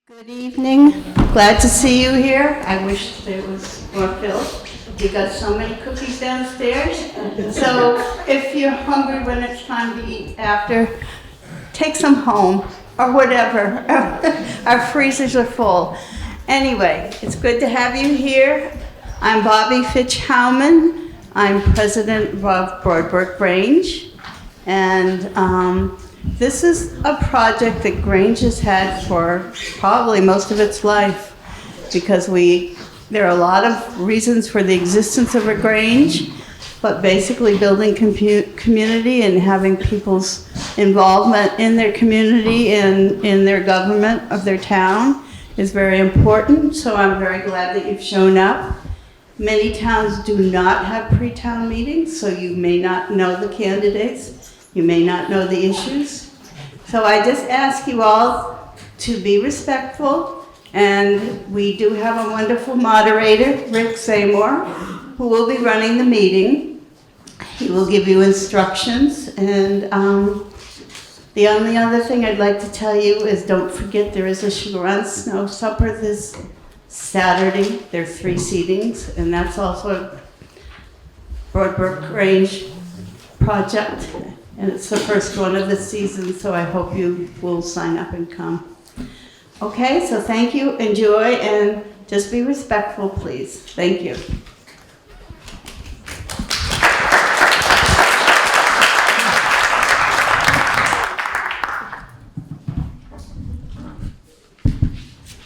Good evening. Glad to see you here. I wish there was more filled. You got so many cookies downstairs. So if you're hungry when it's time to eat after, take some home or whatever. Our freezers are full. Anyway, it's good to have you here. I'm Bobby Fitch-Howman. I'm president of Broadbrook Grange. And this is a project that Grange has had for probably most of its life because there are a lot of reasons for the existence of a Grange, but basically building community and having people's involvement in their community and in their government of their town is very important. So I'm very glad that you've shown up. Many towns do not have pre-town meetings, so you may not know the candidates. You may not know the issues. So I just ask you all to be respectful, and we do have a wonderful moderator, Rick Seymour, who will be running the meeting. He will give you instructions, and the only other thing I'd like to tell you is don't forget there is a Sugar on Snow supper this Saturday. There are 3 seatings, and that's also a Broadbrook Grange project. And it's the first one of the season, so I hope you will sign up and come. Okay, so thank you, enjoy, and just be respectful, please. Thank you.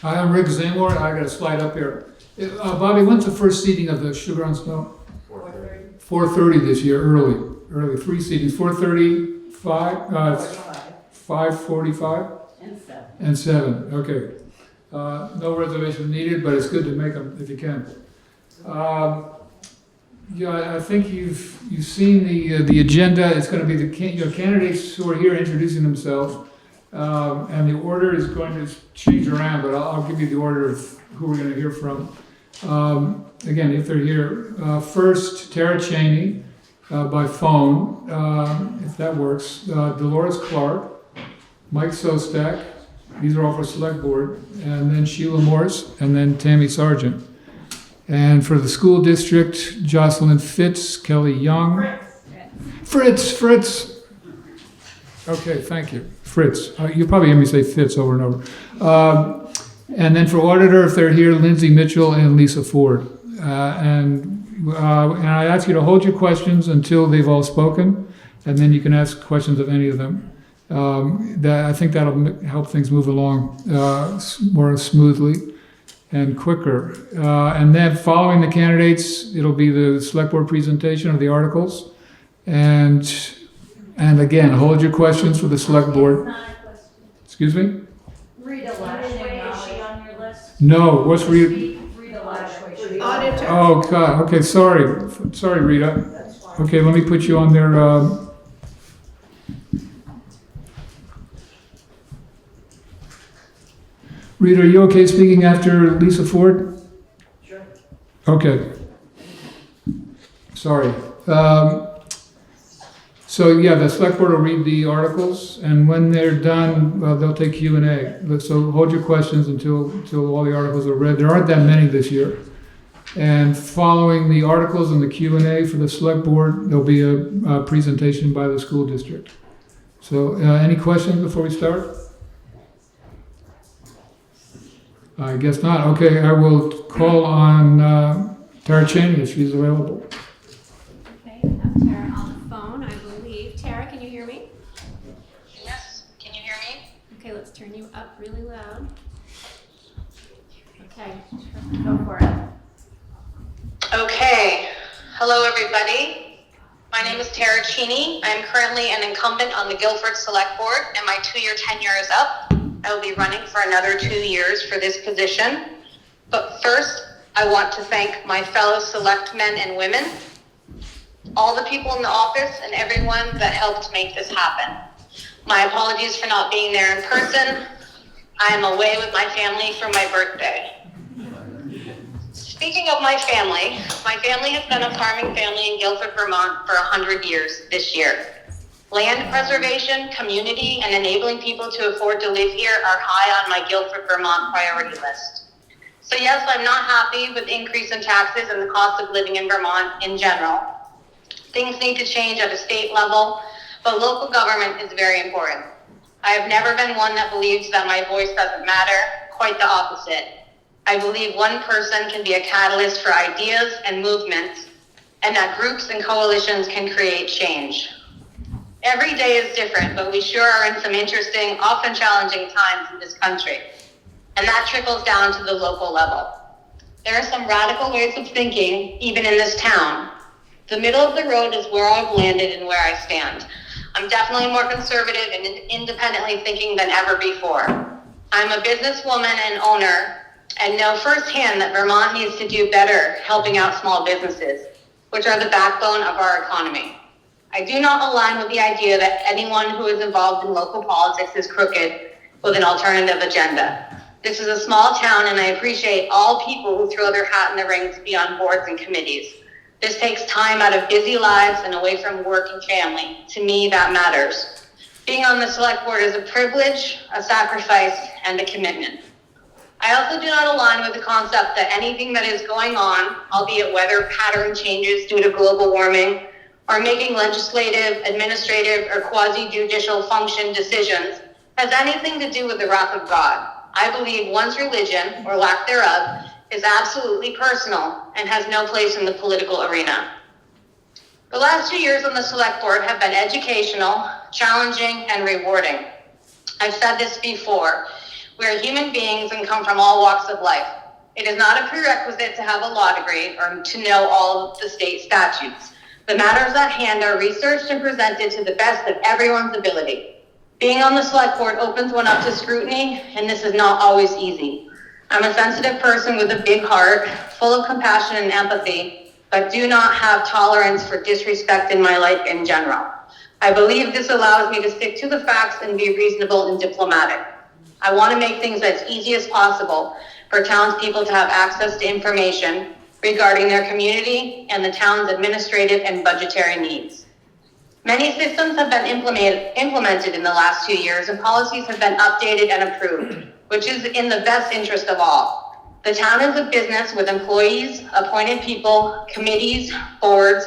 Hi, I'm Rick Seymour. I got a slide up here. Bobby, when's the first seating of the Sugar on Snow? 4:30. 4:30 this year, early 3 seatings. 4:30, 5:45, and 7. Okay. No reservation needed, but it's good to make them if you can. Yeah, I think you've seen the agenda. It's going to be the candidates who are here introducing themselves, and the order is going to change around. But I'll give you the order of who we're going to hear from. Again, if they're here, first Tara Cheney by phone, if that works. Dolores Clark, Mike Sostak. These are all for select board, and then Sheila Morse, and then Tammy Sargent. And for the school district, Jocelyn Fitz, Kelly Young. Fritz. Okay, thank you. Fritz. You probably hear me say Fitz over and over. And then for auditor, if they're here, Lindsay Mitchell and Lisa Ford. And I ask you to hold your questions until they've all spoken, and then you can ask questions of any of them. I think that'll help things move along more smoothly and quicker. And then following the candidates, it'll be the select board presentation of the articles. And again, hold your questions for the select board. Excuse me? Rita Lashway, is she on your list? No, what's Rita? Rita Lashway. Auditor. Oh, God, okay, sorry, Rita. That's fine. Okay, let me put you on there. Rita, are you okay speaking after Lisa Ford? Sure. Okay. Sorry. So yeah, the select board will read the articles, and when they're done, they'll take Q&A. So hold your questions until all the articles are read. There aren't that many this year. And following the articles and the Q&A for the select board, there'll be a presentation by the school district. So any questions before we start? I guess not. Okay, I will call on Tara Cheney if she's available. Okay, I have Tara on the phone, I believe. Tara, can you hear me? Yes, can you hear me? Okay, let's turn you up really loud. Okay, go for it. Okay, hello everybody. My name is Tara Cheney. I'm currently an incumbent on the Guilford Select Board, and my 2-year tenure is up. I will be running for another 2 years for this position. But first, I want to thank my fellow select men and women, all the people in the office, and everyone that helped make this happen. My apologies for not being there in person. I am away with my family for my birthday. Speaking of my family has been a farming family in Guilford, Vermont for 100 years this year. Land preservation, community, and enabling people to afford to live here are high on my Guilford, Vermont priority list. So yes, I'm not happy with the increase in taxes and the cost of living in Vermont in general. Things need to change at a state level, but local government is very important. I have never been one that believes that my voice doesn't matter, quite the opposite. I believe one person can be a catalyst for ideas and movements, and that groups and coalitions can create change. Every day is different, but we sure are in some interesting, often challenging times in this country. And that trickles down to the local level. There are some radical ways of thinking, even in this town. The middle of the road is where I've landed and where I stand. I'm definitely more conservative and independently thinking than ever before. I'm a businesswoman and owner and know firsthand that Vermont needs to do better helping out small businesses, which are the backbone of our economy. I do not align with the idea that anyone who is involved in local politics is crooked with an alternative agenda. This is a small town and I appreciate all people who throw their hat in the ring to be on boards and committees. This takes time out of busy lives and away from work and family. To me, that matters. Being on the select board is a privilege, a sacrifice, and a commitment. I also do not align with the concept that anything that is going on, albeit weather pattern changes due to global warming, or making legislative, administrative, or quasi-judicial function decisions, has anything to do with the wrath of God. I believe one's religion, or lack thereof, is absolutely personal and has no place in the political arena. The last 2 years on the select board have been educational, challenging, and rewarding. I've said this before. We are human beings and come from all walks of life. It is not a prerequisite to have a law degree or to know all of the state statutes. The matters at hand are researched and presented to the best of everyone's ability. Being on the select board opens one up to scrutiny, and this is not always easy. I'm a sensitive person with a big heart, full of compassion and empathy, but do not have tolerance for disrespect in my life in general. I believe this allows me to stick to the facts and be reasonable and diplomatic. I want to make things as easy as possible for townspeople to have access to information regarding their community and the town's administrative and budgetary needs. Many systems have been implemented in the last 2 years, and policies have been updated and approved, which is in the best interest of all. The town is a business with employees, appointed people, committees, boards,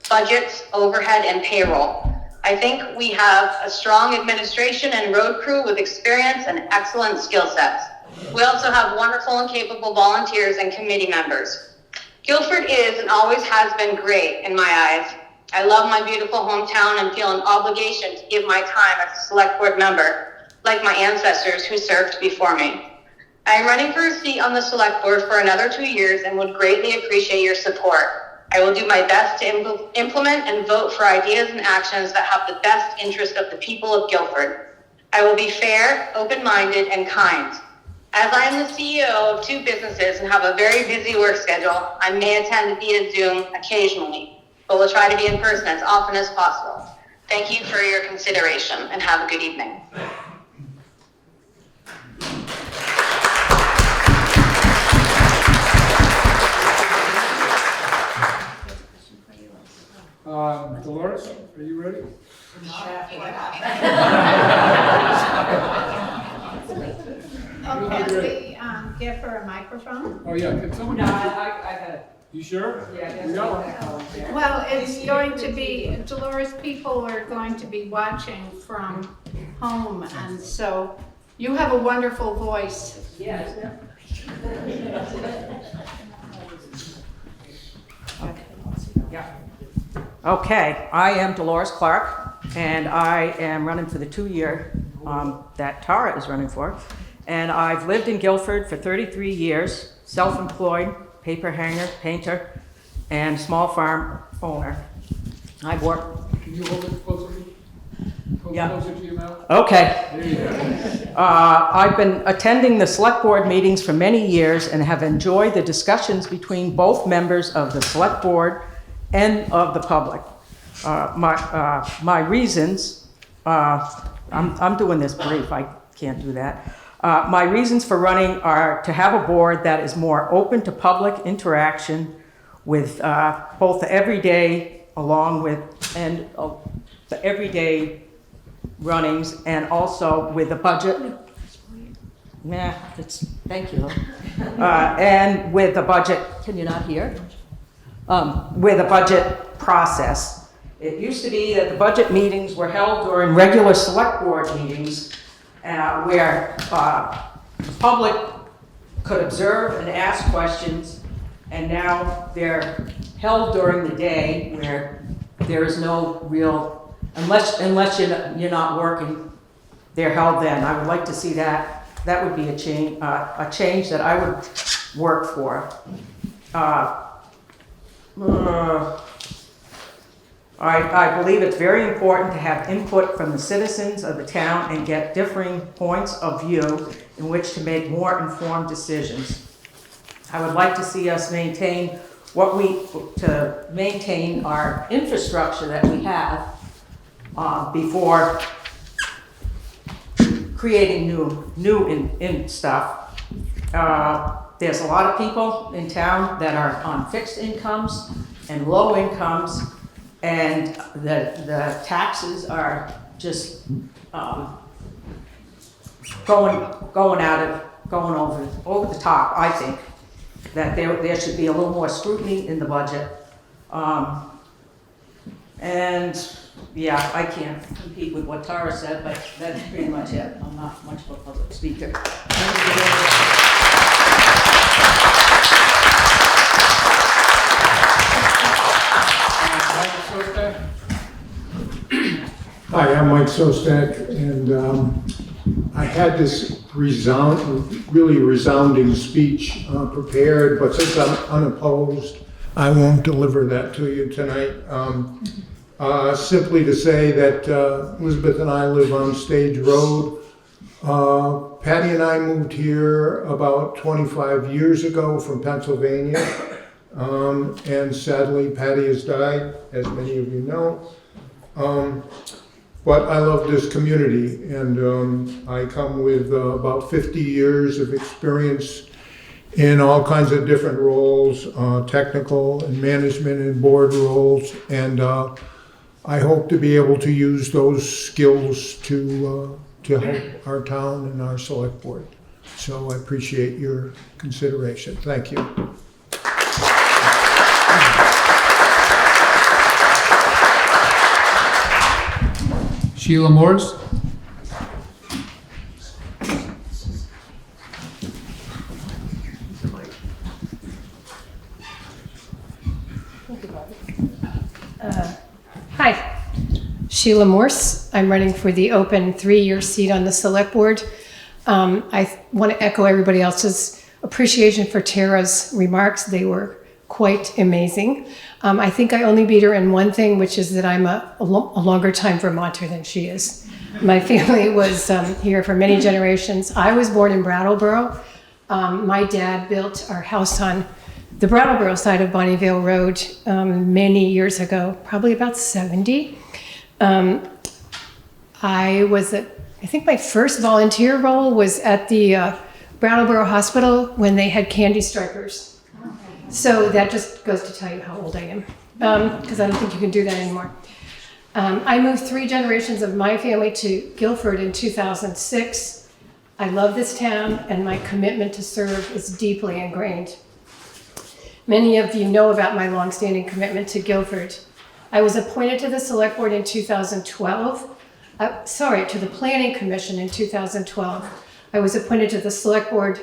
budgets, overhead, and payroll. I think we have a strong administration and road crew with experience and excellent skill sets. We also have wonderful and capable volunteers and committee members. Guilford is and always has been great in my eyes. I love my beautiful hometown and feel an obligation to give my time as a select board member, like my ancestors who served before me. I am running for a seat on the select board for another 2 years and would greatly appreciate your support. I will do my best to implement and vote for ideas and actions that have the best interest of the people of Guilford. I will be fair, open-minded, and kind. As I am the CEO of 2 businesses and have a very busy work schedule, I may attend via Zoom occasionally, but will try to be in person as often as possible. Thank you for your consideration and have a good evening. Dolores, are you ready? Okay, can we give her a microphone? Oh, yeah, can someone? No, I got it. You sure? Yeah, We got one. Well, it's going to be, Dolores, people are going to be watching from home, and so you have a wonderful voice. Yes. Yeah. Okay, I am Dolores Clark, and I am running for the 2-year that Tara is running for. And I've lived in Guilford for 33 years, self-employed, paper hanger, painter, and small farm owner. I've worked. Can you hold it closer? Yeah. Closer to your mouth? Okay. There you go. I've been attending the select board meetings for many years and have enjoyed the discussions between both members of the select board and of the public. My reasons, I'm doing this brief, I can't do that. My reasons for running are to have a board that is more open to public interaction with both the everyday along with, and the everyday runnings, and also with the budget. Thank you. And with the budget, can you not hear? With the budget process. It used to be that the budget meetings were held during regular select board meetings where the public could observe and ask questions, and now they're held during the day where there is no real, unless you're not working, they're held then. I would like to see that. That would be a change that I would work for. I believe it's very important to have input from the citizens of the town and get differing points of view in which to make more informed decisions. I would like to see us maintain maintain our infrastructure that we have before creating new stuff. There's a lot of people in town that are on fixed incomes and low incomes, and the taxes are just going over the top. I think that there should be a little more scrutiny in the budget. And yeah, I can't compete with what Tara said, but that's pretty much it. I'm not much of a public speaker. Hi, I'm Mike Sostak, and I had this really resounding speech prepared, but since I'm unopposed, I won't deliver that to you tonight. Simply to say that Elizabeth and I live on Stage Road. Patty and I moved here about 25 years ago from Pennsylvania, and sadly Patty has died, as many of you know. But I love this community, and I come with about 50 years of experience in all kinds of different roles, technical and management and board roles, and I hope to be able to use those skills to help our town and our select board. So I appreciate your consideration. Thank you. Sheila Morris? Hi, Sheila Morse. I'm running for the open 3-year seat on the select board. I want to echo everybody else's appreciation for Tara's remarks. They were quite amazing. I think I only beat her in one thing, which is that I'm a longer time Vermonter than she is. My family was here for many generations. I was born in Brattleboro. My dad built our house on the Brattleboro side of Bonnievale Road many years ago, probably about 70. I think my first volunteer role was at the Brattleboro Hospital when they had candy stripers. So that just goes to tell you how old I am, because I don't think you can do that anymore. I moved 3 generations of my family to Guilford in 2006. I love this town, and my commitment to serve is deeply ingrained. Many of you know about my longstanding commitment to Guilford. I was appointed to the Select Board in 2012. To the Planning Commission in 2012. I was appointed to the Select Board.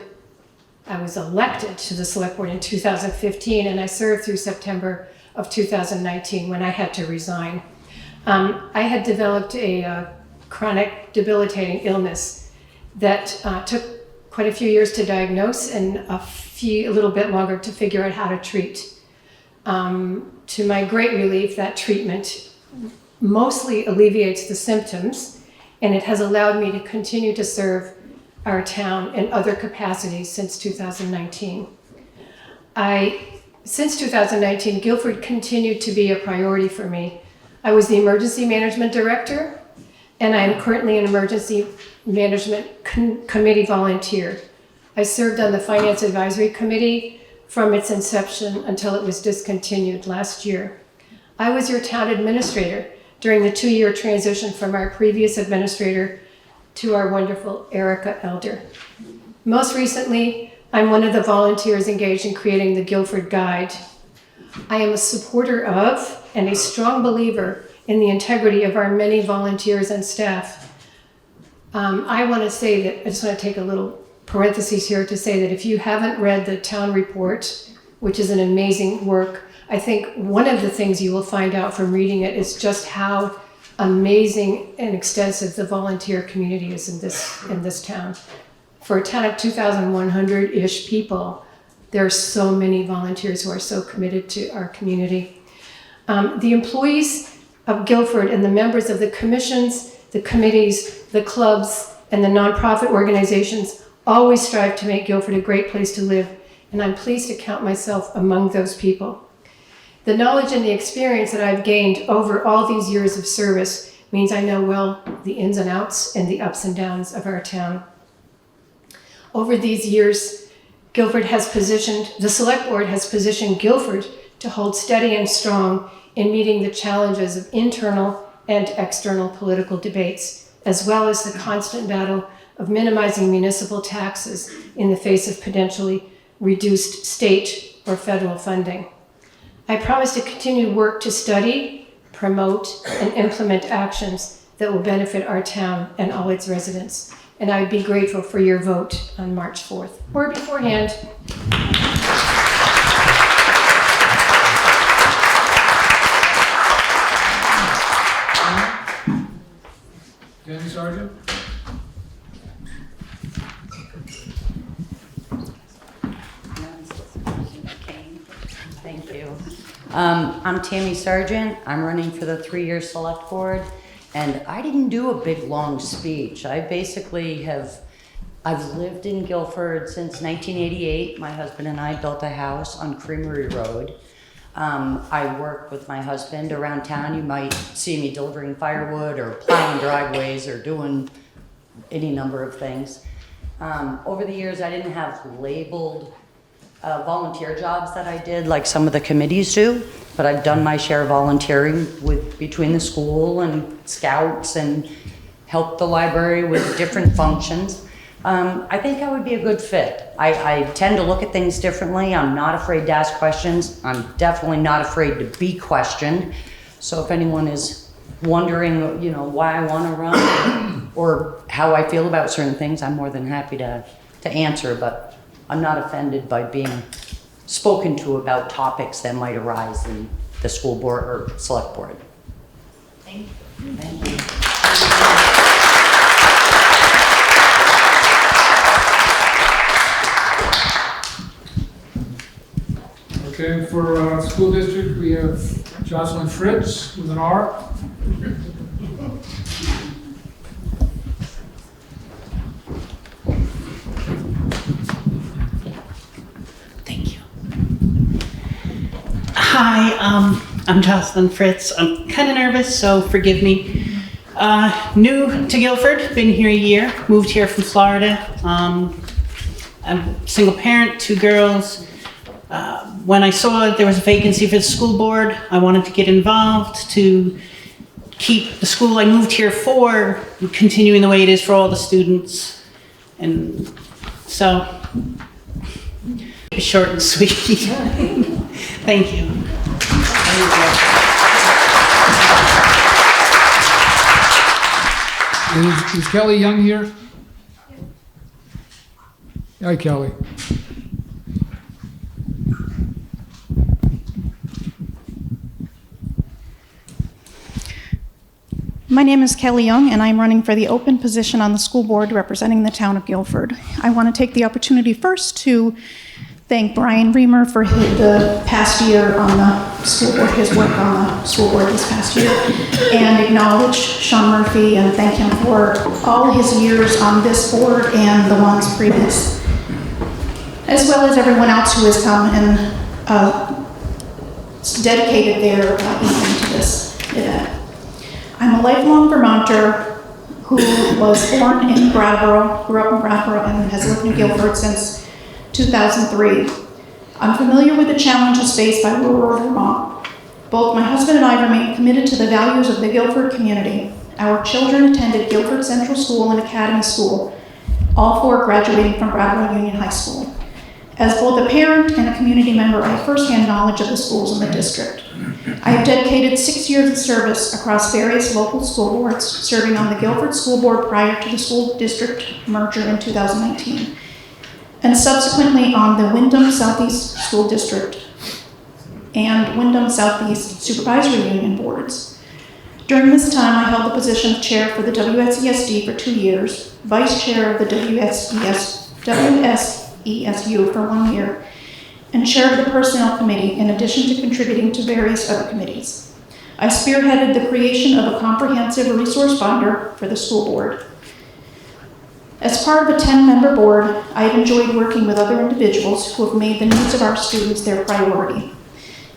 I was elected to the Select Board in 2015, and I served through September of 2019 when I had to resign. I had developed a chronic debilitating illness that took quite a few years to diagnose and a little bit longer to figure out how to treat. To my great relief, that treatment mostly alleviates the symptoms, and it has allowed me to continue to serve our town in other capacities since 2019. Since 2019, Guilford continued to be a priority for me. I was the Emergency Management Director, and I am currently an Emergency Management Committee volunteer. I served on the Finance Advisory Committee from its inception until it was discontinued last year. I was your town administrator during the 2-year transition from our previous administrator to our wonderful Erica Elder. Most recently, I'm one of the volunteers engaged in creating the Guilford Guide. I am a supporter of and a strong believer in the integrity of our many volunteers and staff. I want to say that, I just want to take a little parentheses here to say that if you haven't read the town report, which is an amazing work, I think one of the things you will find out from reading it is just how amazing and extensive the volunteer community is in this town. For a town of 2,100-ish people, there are so many volunteers who are so committed to our community. The employees of Guilford and the members of the commissions, the committees, the clubs, and the nonprofit organizations always strive to make Guilford a great place to live, and I'm pleased to count myself among those people. The knowledge and the experience that I've gained over all these years of service means I know well the ins and outs and the ups and downs of our town. Over these years, the Select Board has positioned Guilford to hold steady and strong in meeting the challenges of internal and external political debates, as well as the constant battle of minimizing municipal taxes in the face of potentially reduced state or federal funding. I promise to continue work to study, promote, and implement actions that will benefit our town and all its residents. And I would be grateful for your vote on March 4th, or beforehand. Danny Sargent? Thank you. I'm Tammy Sargent. I'm running for the 3-year select board, and I didn't do a big long speech. I basically I've lived in Guilford since 1988. My husband and I built a house on Creamery Road. I work with my husband around town. You might see me delivering firewood or plowing driveways or doing any number of things. Over the years, I didn't have labeled volunteer jobs that I did like some of the committees do, but I've done my share of volunteering between the school and scouts and helped the library with different functions. I think I would be a good fit. I tend to look at things differently. I'm not afraid to ask questions. I'm definitely not afraid to be questioned. So if anyone is wondering, why I want to run or how I feel about certain things, I'm more than happy to answer, but I'm not offended by being spoken to about topics that might arise in the school board or select board. Thank you. Thank you. Okay, for school district, we have Jocelyn Fritz with an R. Thank you. Hi, I'm Jocelyn Fritz. I'm kind of nervous, so forgive me. New to Guilford, been here a year, moved here from Florida. I'm a single parent, 2 girls. When I saw there was a vacancy for the school board, I wanted to get involved to keep the school I moved here for continuing the way it is for all the students. And so, short and sweet. Thank you. Is Kelly Young here? Hi, Kelly. My name is Kelly Young, and I'm running for the open position on the school board representing the town of Guilford. I want to take the opportunity first to thank Brian Reamer for the past year on the school board, his work on the school board this past year, and acknowledge Sean Murphy and thank him for all his years on this board and the ones previous, as well as everyone else who has come and dedicated their evening to this event. I'm a lifelong Vermonter who was born in Brattleboro, grew up in Brattleboro, and has lived in Guilford since 2003. I'm familiar with the challenges faced by rural Vermont, both my husband and I remain committed to the values of the Guilford community. Our children attended Guilford Central School and Academy School, all four graduating from Brattleboro Union High School. As both a parent and a community member, I have firsthand knowledge of the schools in the district. I have dedicated 6 years of service across various local school boards, serving on the Guilford School Board prior to the school district merger in 2019, and subsequently on the Wyndham Southeast School District and Wyndham Southeast Supervisory Union boards. During this time, I held the position of chair for the WSESD for 2 years, vice chair of the WSESU for 1 year, and chair of the Personnel Committee, in addition to contributing to various other committees. I spearheaded the creation of a comprehensive resource binder for the school board. As part of a 10-member board, I have enjoyed working with other individuals who have made the needs of our students their priority.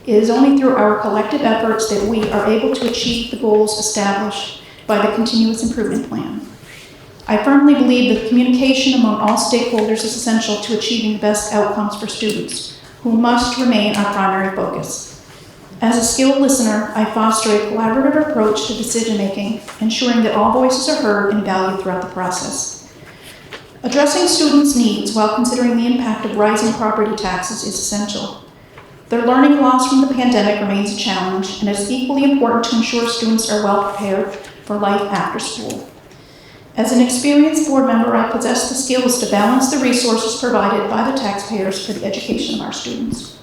It is only through our collective efforts that we are able to achieve the goals established by the Continuous Improvement Plan. I firmly believe that communication among all stakeholders is essential to achieving the best outcomes for students, who must remain our primary focus. As a skilled listener, I foster a collaborative approach to decision-making, ensuring that all voices are heard and valued throughout the process. Addressing students' needs while considering the impact of rising property taxes is essential. Their learning loss from the pandemic remains a challenge, and it is equally important to ensure students are well prepared for life after school. As an experienced board member, I possess the skills to balance the resources provided by the taxpayers for the education of our students.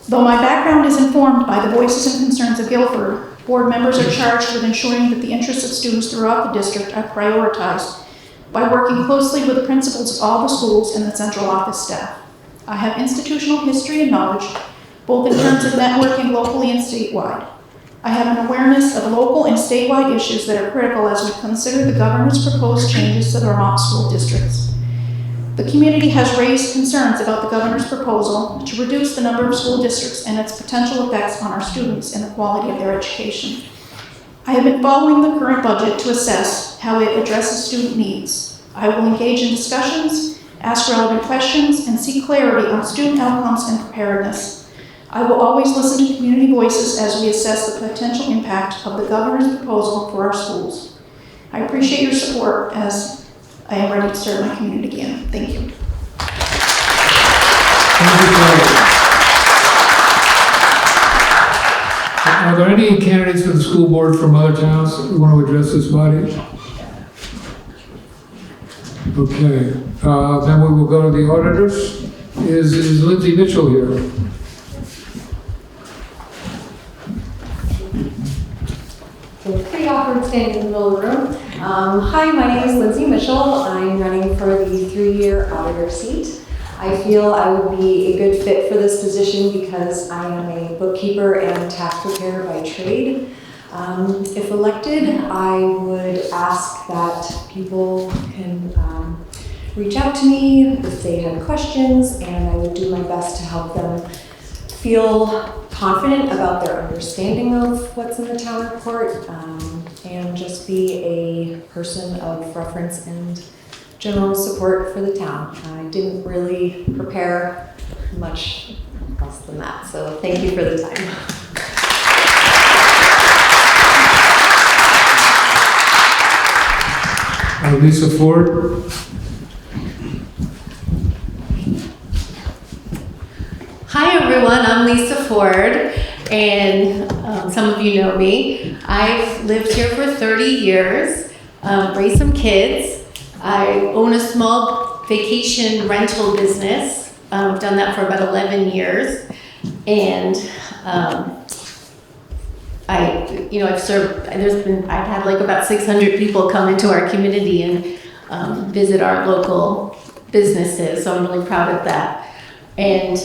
Though my background is informed by the voices and concerns of Guilford, board members are charged with ensuring that the interests of students throughout the district are prioritized by working closely with the principals of all the schools and the central office staff. I have institutional history and knowledge, both in terms of networking locally and statewide. I have an awareness of local and statewide issues that are critical as we consider the governor's proposed changes to the Vermont school districts. The community has raised concerns about the governor's proposal to reduce the number of school districts and its potential effects on our students and the quality of their education. I have been following the current budget to assess how it addresses student needs. I will engage in discussions, ask relevant questions, and seek clarity on student outcomes and preparedness. I will always listen to community voices as we assess the potential impact of the governor's proposal for our schools. I appreciate your support as I am ready to serve my community again. Thank you. Thank you, Claudia. Are there any candidates for the school board from other towns who want to address this body? Okay, then we will go to the auditors. Is Lindsay Mitchell here? Pretty awkward standing in the middle of the room. Hi, my name is Lindsay Mitchell. I'm running for the 3-year auditor seat. I feel I would be a good fit for this position because I am a bookkeeper and tax preparer by trade. If elected, I would ask that people can reach out to me if they had questions, and I would do my best to help them feel confident about their understanding of what's in the town report, and just be a person of reference and general support for the town. I didn't really prepare much else than that, so thank you for the time. Lisa Ford. Hi everyone, I'm Lisa Ford, and some of you know me. I've lived here for 30 years, raised some kids. I own a small vacation rental business. I've done that for about 11 years, and I've served. I've had like about 600 people come into our community and visit our local businesses. So I'm really proud of that. And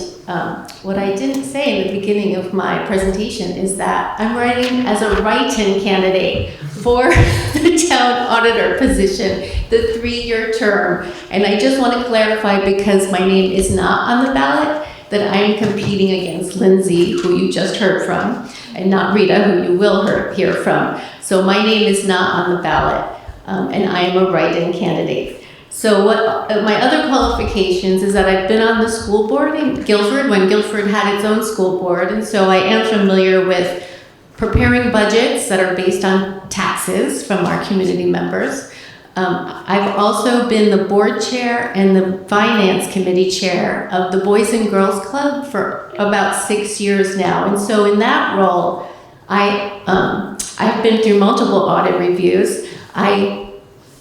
what I didn't say in the beginning of my presentation is that I'm running as a write-in candidate for the town auditor position, the 3-year term. And I just want to clarify, because my name is not on the ballot, that I am competing against Lindsay, who you just heard from, and not Rita, who you will hear from. So my name is not on the ballot, and I am a write-in candidate. So my other qualifications is that I've been on the school board in Guilford when Guilford had its own school board, and so I am familiar with preparing budgets that are based on taxes from our community members. I've also been the board chair and the finance committee chair of the Boys and Girls Club for about 6 years now, and so in that role, I've been through multiple audit reviews.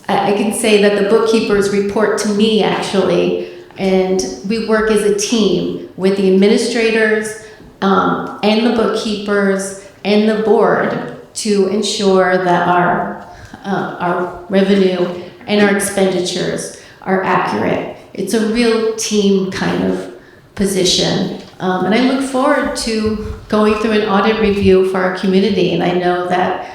I can say that the bookkeepers report to me, actually, and we work as a team with the administrators and the bookkeepers and the board to ensure that our revenue and our expenditures are accurate. It's a real team kind of position. And I look forward to going through an audit review for our community, and I know that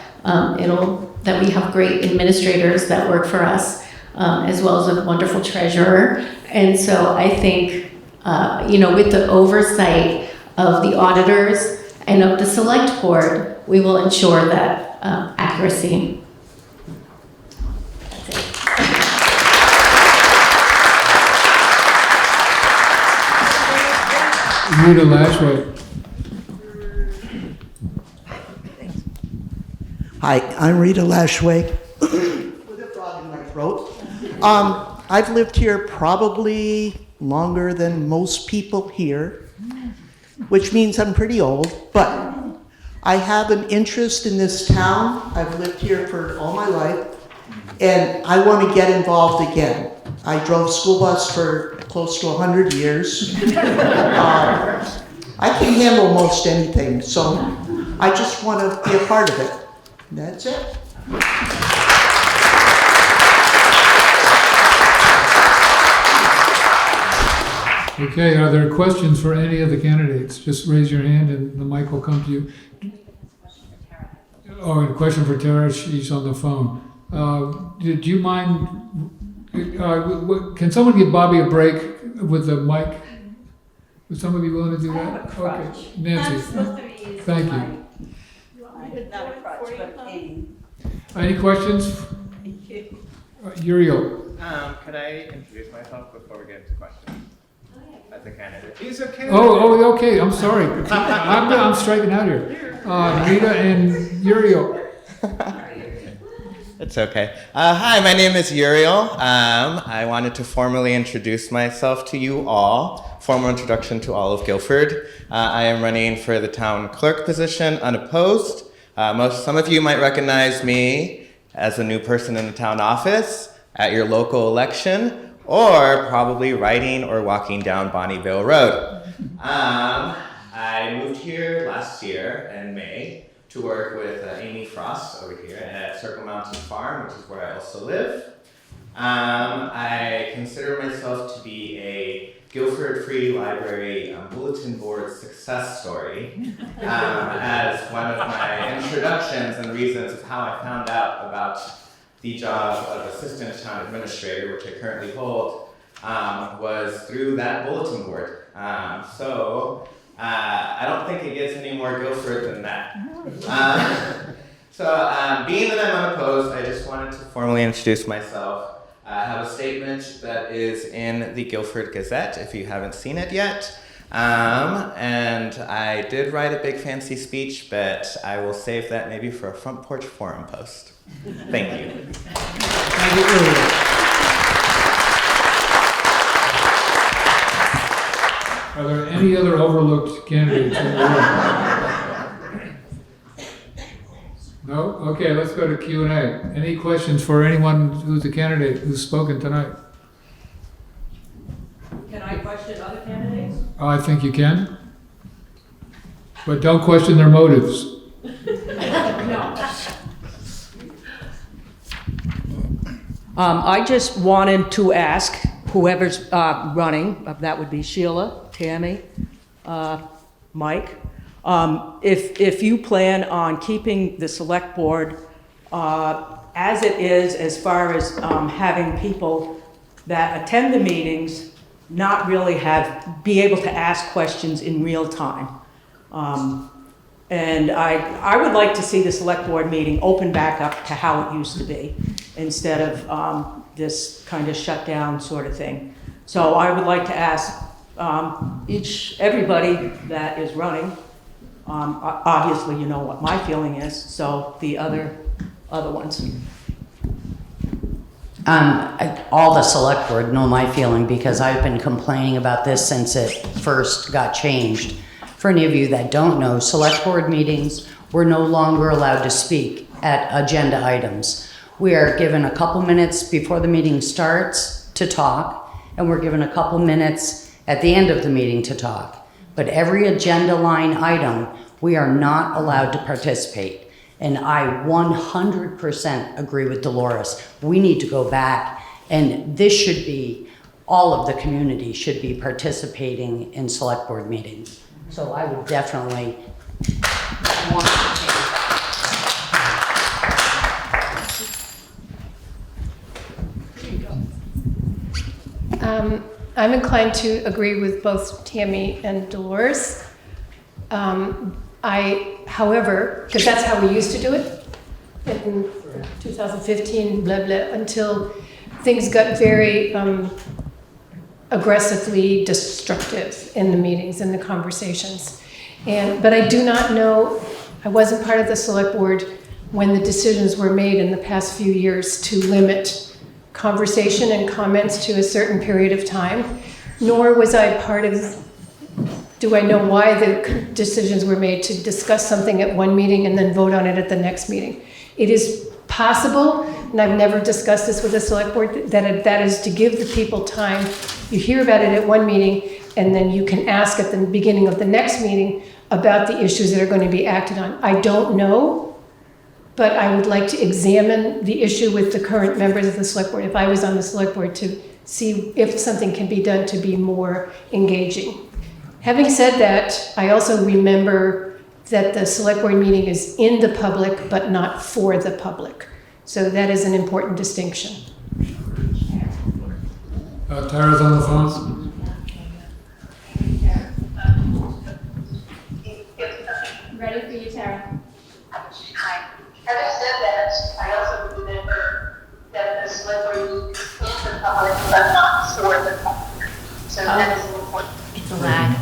that we have great administrators that work for us, as well as a wonderful treasurer. And so I think, with the oversight of the auditors and of the select board, we will ensure that accuracy. That's it. Rita Lashway. Hi, I'm Rita Lashway with a frog in my throat. I've lived here probably longer than most people here, which means I'm pretty old, but I have an interest in this town. I've lived here for all my life, and I want to get involved again. I drove school bus for close to 100 years. I can handle most anything, so I just want to be a part of it. That's it. Okay, are there questions for any of the candidates? Just raise your hand and the mic will come to you. Oh, a question for Tara, she's on the phone. Do you mind, can someone give Bobby a break with the mic? Would somebody be willing to do that? Okay, Nancy, thank you. Any questions? Uriel. Could I introduce myself before we get into questions? As a candidate. He's a candidate. Oh, okay. I'm sorry. I'm striking out here. Rita and Uriel. It's okay. Hi, my name is Uriel. I wanted to formally introduce myself to you all. Formal introduction to all of Guilford. I am running for the town clerk position, unopposed. Some of you might recognize me as a new person in the town office at your local election, or probably riding or walking down Bonnieville Road. I moved here last year in May to work with Amy Frost over here at Circle Mountain Farm, which is where I also live. I consider myself to be a Guilford Free Library bulletin board success story as one of my introductions and reasons of how I found out about the job of assistant town administrator, which I currently hold, was through that bulletin board. So I don't think it gets any more Guilford than that. Being that I'm unopposed, I just wanted to formally introduce myself. I have a statement that is in the Guilford Gazette, if you haven't seen it yet. And I did write a big fancy speech, but I will save that maybe for a front porch forum post. Thank you. Thank you, Uriel. Are there any other overlooked candidates in the room? No? Okay, let's go to Q&A. Any questions for anyone who's a candidate who's spoken tonight? Can I question other candidates? I think you can. But don't question their motives. I just wanted to ask whoever's running, that would be Sheila, Tammy, Mike, if you plan on keeping the select board as it is, as far as having people that attend the meetings not really be able to ask questions in real time. And I would like to see the select board meeting open back up to how it used to be, instead of this kind of shutdown sort of thing. So I would like to ask everybody that is running, obviously you know what my feeling is, so the other ones. All the select board know my feeling because I've been complaining about this since it first got changed. For any of you that don't know, select board meetings, we're no longer allowed to speak at agenda items. We are given a couple minutes before the meeting starts to talk, and we're given a couple minutes at the end of the meeting to talk. But every agenda line item, we are not allowed to participate. And I 100% agree with Dolores. We need to go back, and this should be, all of the community should be participating in select board meetings. So I would definitely want to change that. I'm inclined to agree with both Tammy and Dolores. However, because that's how we used to do it in 2015, blah, blah, until things got very aggressively destructive in the meetings and the conversations. But I do not know, I wasn't part of the select board when the decisions were made in the past few years to limit conversation and comments to a certain period of time, nor was I part of, do I know why the decisions were made to discuss something at one meeting and then vote on it at the next meeting. It is possible, and I've never discussed this with the select board, that is to give the people time. You hear about it at one meeting, and then you can ask at the beginning of the next meeting about the issues that are going to be acted on. I don't know, but I would like to examine the issue with the current members of the select board, if I was on the select board, to see if something can be done to be more engaging. Having said that, I also remember that the select board meeting is in the public, but not for the public. So that is an important distinction. Tara's on the phone. Ready for you, Tara. Hi. Having said that, I also remember that the select board meeting is in the public, but not for the public. So that is important. It's a lag.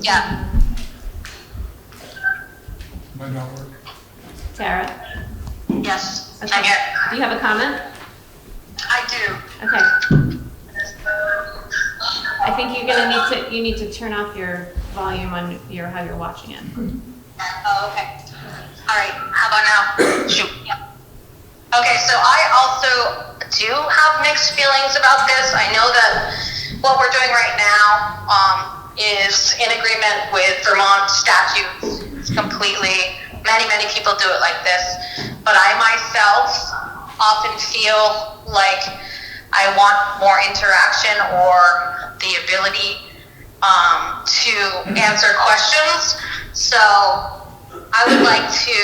Yeah. Might not work. Tara, Yes. okay. I'm here. Do you have a comment? I do. Okay. I think you need to turn off your volume on how you're watching it. Oh, okay. All right. How about now? Shoot. Yeah. Okay. So I also do have mixed feelings about this. I know that what we're doing right now is in agreement with Vermont statutes. It's completely, many people do it like this. But I myself often feel like I want more interaction or the ability to answer questions. So I would like to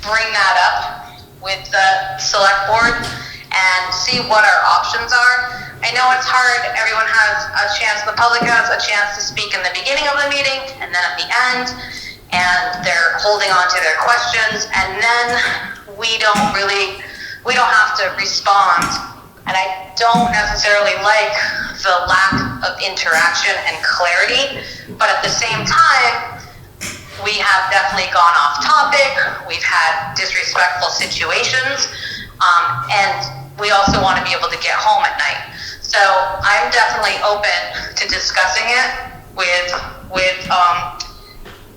bring that up with the select board and see what our options are. I know it's hard. Everyone has a chance, the public has a chance to speak in the beginning of the meeting and then at the end, and they're holding on to their questions, and then we don't have to respond. And I don't necessarily like the lack of interaction and clarity, but at the same time, we have definitely gone off topic. We've had disrespectful situations, and we also want to be able to get home at night. So I'm definitely open to discussing it with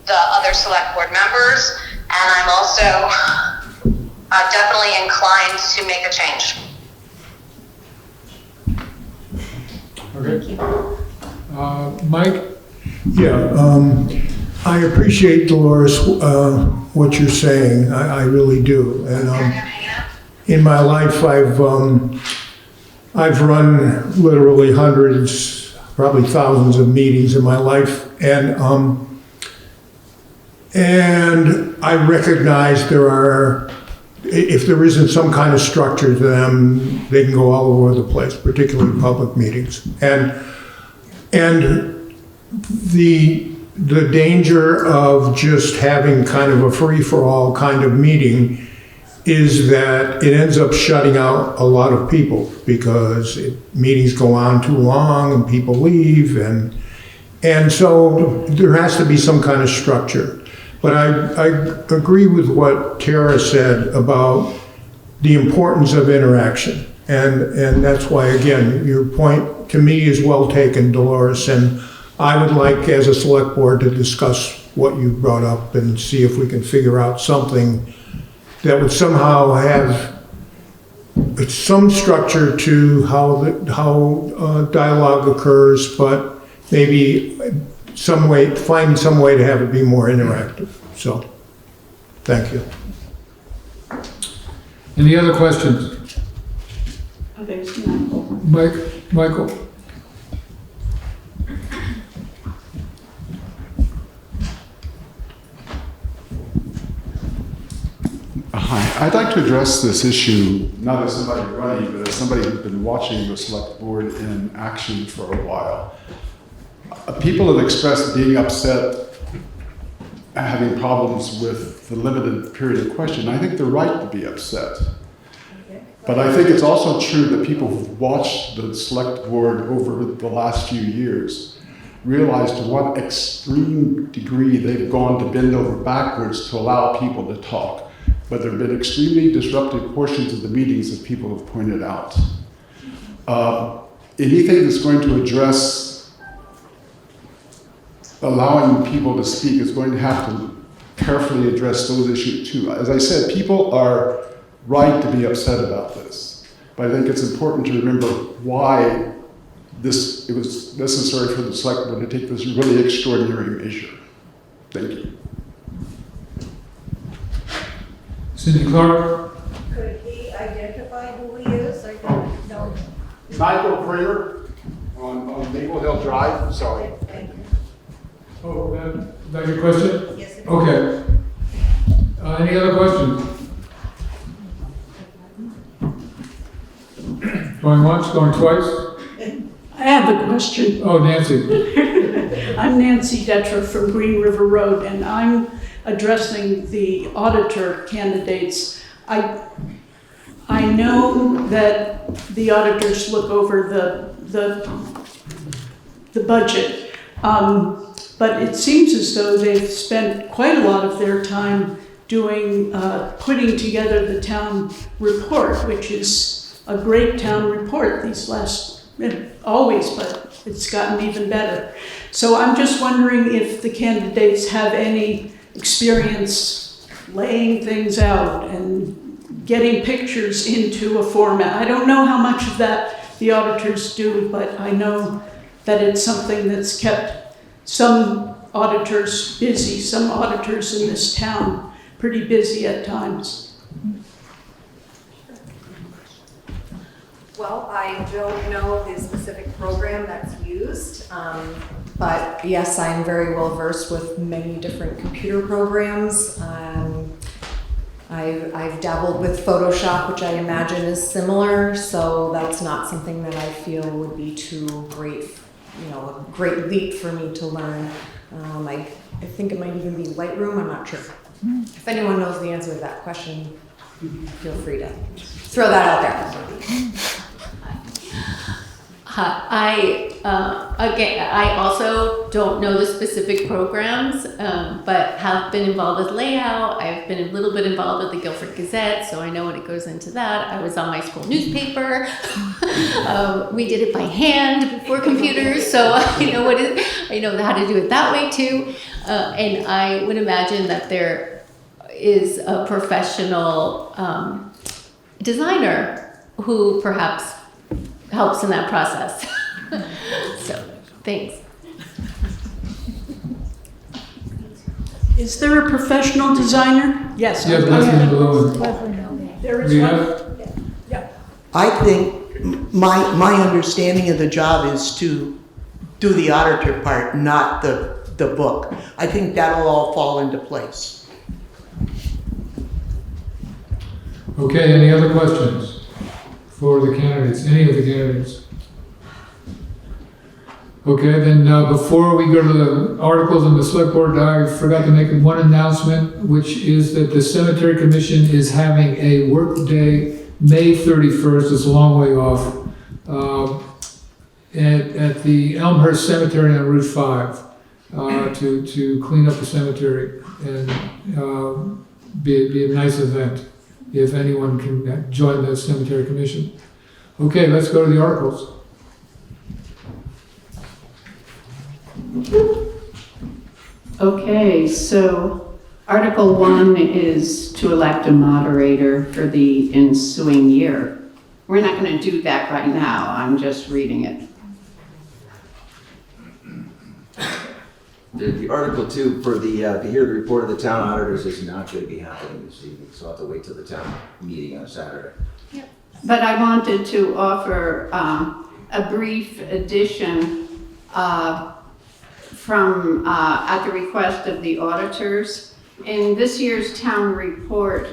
the other select board members, and I'm also definitely inclined to make a change. Okay. Mike? Yeah, I appreciate, Dolores, what you're saying. I really do. And in my life, I've run literally hundreds, probably thousands of meetings in my life, and I recognize if there isn't some kind of structure to them, they can go all over the place, particularly public meetings. And the danger of just having kind of a free-for-all kind of meeting is that it ends up shutting out a lot of people because meetings go on too long and people leave, and so there has to be some kind of structure. But I agree with what Tara said about the importance of interaction. And that's why, again, your point to me is well taken, Dolores, and I would like, as a select board, to discuss what you brought up and see if we can figure out something that would somehow have some structure to how dialogue occurs, but maybe find some way to have it be more interactive. So, thank you. Any other questions? Michael? Hi, I'd like to address this issue, not as somebody running, but as somebody who's been watching the select board in action for a while. People have expressed being upset, having problems with the limited period of question. I think they're right to be upset. But I think it's also true that people who've watched the select board over the last few years realize to what extreme degree they've gone to bend over backwards to allow people to talk. But there have been extremely disruptive portions of the meetings that people have pointed out. Anything that's going to address allowing people to speak is going to have to carefully address those issues too. As I said, people are right to be upset about this, but I think it's important to remember why it was necessary for the select board to take this really extraordinary measure. Thank you. Cindy Clark? Could he identify who he is? I don't know. Michael Breer on Maple Hill Drive. Sorry. Thank you. Oh, is that your question? Yes, it is. Okay. Any other questions? Going once, going twice? I have a question. Oh, Nancy. I'm Nancy Detra from Green River Road, and I'm addressing the auditor candidates. I know that the auditors look over the budget, but it seems as though they've spent quite a lot of their time doing, putting together the town report, which is a great town report these last, always, but it's gotten even better. So I'm just wondering if the candidates have any experience laying things out and getting pictures into a format. I don't know how much of that the auditors do, but I know that it's something that's kept some auditors busy, some auditors in this town pretty busy at times. Well, I don't know the specific program that's used, but yes, I'm very well versed with many different computer programs. I've dabbled with Photoshop, which I imagine is similar, so that's not something that I feel would be too great, a great leap for me to learn. I think it might even be Lightroom, I'm not sure. If anyone knows the answer to that question, feel free to throw that out there. I also don't know the specific programs, but have been involved with layout. I've been a little bit involved with the Guilford Gazette, so I know when it goes into that. I was on my school newspaper. We did it by hand before computers, so I know how to do it that way too. And I would imagine that there is a professional designer who perhaps helps in that process. So, thanks. Is there a professional designer? Yes. Yes, There is one. Yeah. I think my understanding of the job is to do the auditor part, not the book. I think that'll all fall into place. Okay, any other questions for the candidates? Any of the candidates? Okay, then before we go to the articles on the select board, I forgot to make one announcement, which is that the Cemetery Commission is having a work day May 31st, it's a long way off, at the Elmhurst Cemetery on Route 5 to clean up the cemetery and be a nice event if anyone can join the Cemetery Commission. Okay, let's go to the articles. Okay, so Article 1 is to elect a moderator for the ensuing year. We're not going to do that right now, I'm just reading it. The Article 2 for the, to hear the report of the town auditors is not going to be happening this evening, so I'll have to wait till the town meeting on Saturday. But I wanted to offer a brief addition from, at the request of the auditors. In this year's town report,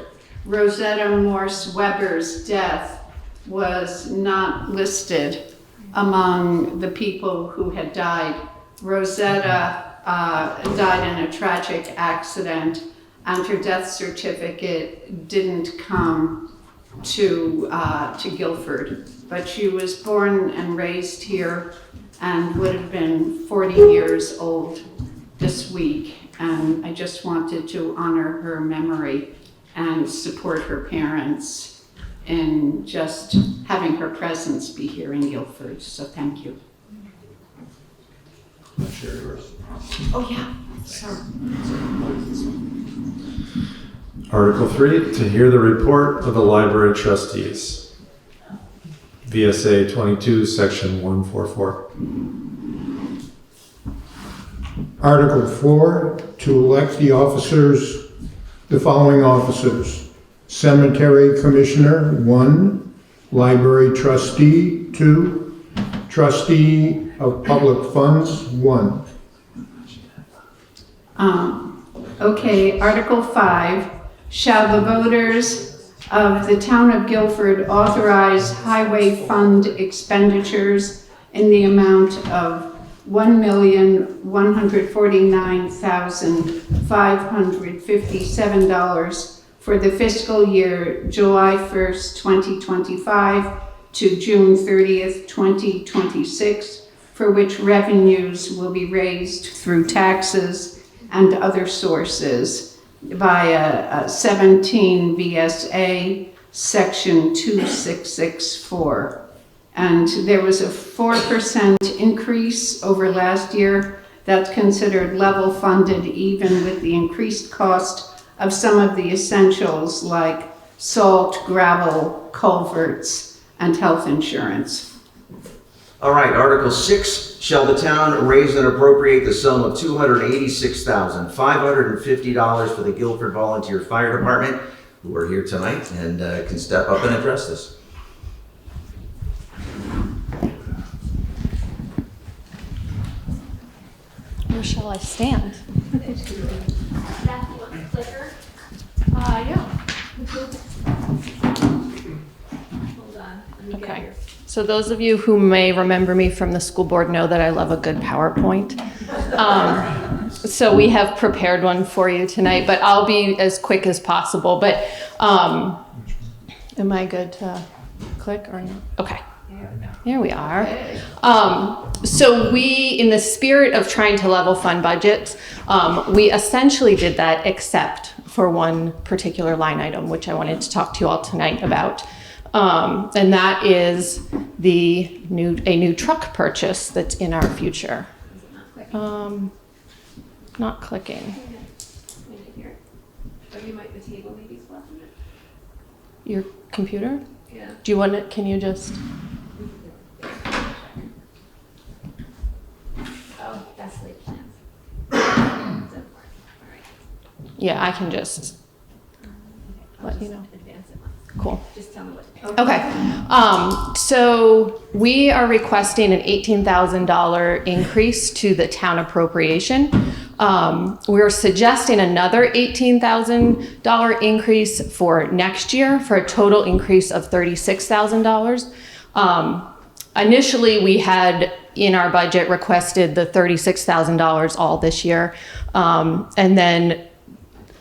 Rosetta Morse Weber's death was not listed among the people who had died. Rosetta died in a tragic accident, and her death certificate didn't come to Guilford. But she was born and raised here and would have been 40 years old this week. And I just wanted to honor her memory and support her parents in just having her presence be here in Guilford. So thank you. Oh yeah, sorry. Article 3, to hear the report of the library trustees. VSA 22, section 144. Article 4, to elect the following officers. Cemetery Commissioner, 1. Library Trustee, 2. Trustee of Public Funds, 1. Okay, Article 5, shall the voters of the town of Guilford authorize highway fund expenditures in the amount of $1,149,557 for the fiscal year July 1st, 2025 to June 30th, 2026, for which revenues will be raised through taxes and other sources via 17 VSA section 2664. And there was a 4% increase over last year. That's considered level funded even with the increased cost of some of the essentials like salt, gravel, culverts, and health insurance. All right, Article 6, shall the town raise and appropriate the sum of $286,550 for the Guilford Volunteer Fire Department, who are here tonight and can step up and address this. Where shall I stand? Yeah. Okay. So those of you who may remember me from the school board know that I love a good PowerPoint. So we have prepared one for you tonight, but I'll be as quick as possible. But am I good to click or no? Okay. There we are. So we, in the spirit of trying to level fund budgets, we essentially did that except for one particular line item, which I wanted to talk to you all tonight about. And that is a new truck purchase that's in our future. Not clicking. Your computer? Yeah. Do you want it? Can you just? Oh, that's late plans. Yeah, I can just let you know. Cool. Just tell me what. Okay. So we are requesting an $18,000 increase to the town appropriation. We're suggesting another $18,000 increase for next year for a total increase of $36,000. Initially, we had in our budget requested the $36,000 all this year. And then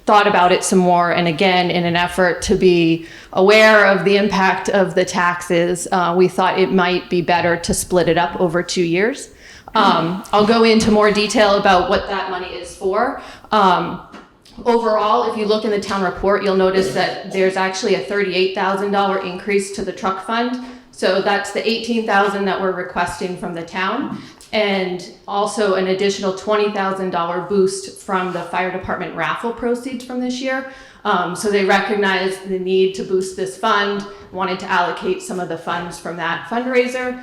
thought about it some more, and again, in an effort to be aware of the impact of the taxes, we thought it might be better to split it up over 2 years. I'll go into more detail about what that money is for. Overall, if you look in the town report, you'll notice that there's actually a $38,000 increase to the truck fund. So that's the $18,000 that we're requesting from the town, and also an additional $20,000 boost from the fire department raffle proceeds from this year. So they recognized the need to boost this fund, wanted to allocate some of the funds from that fundraiser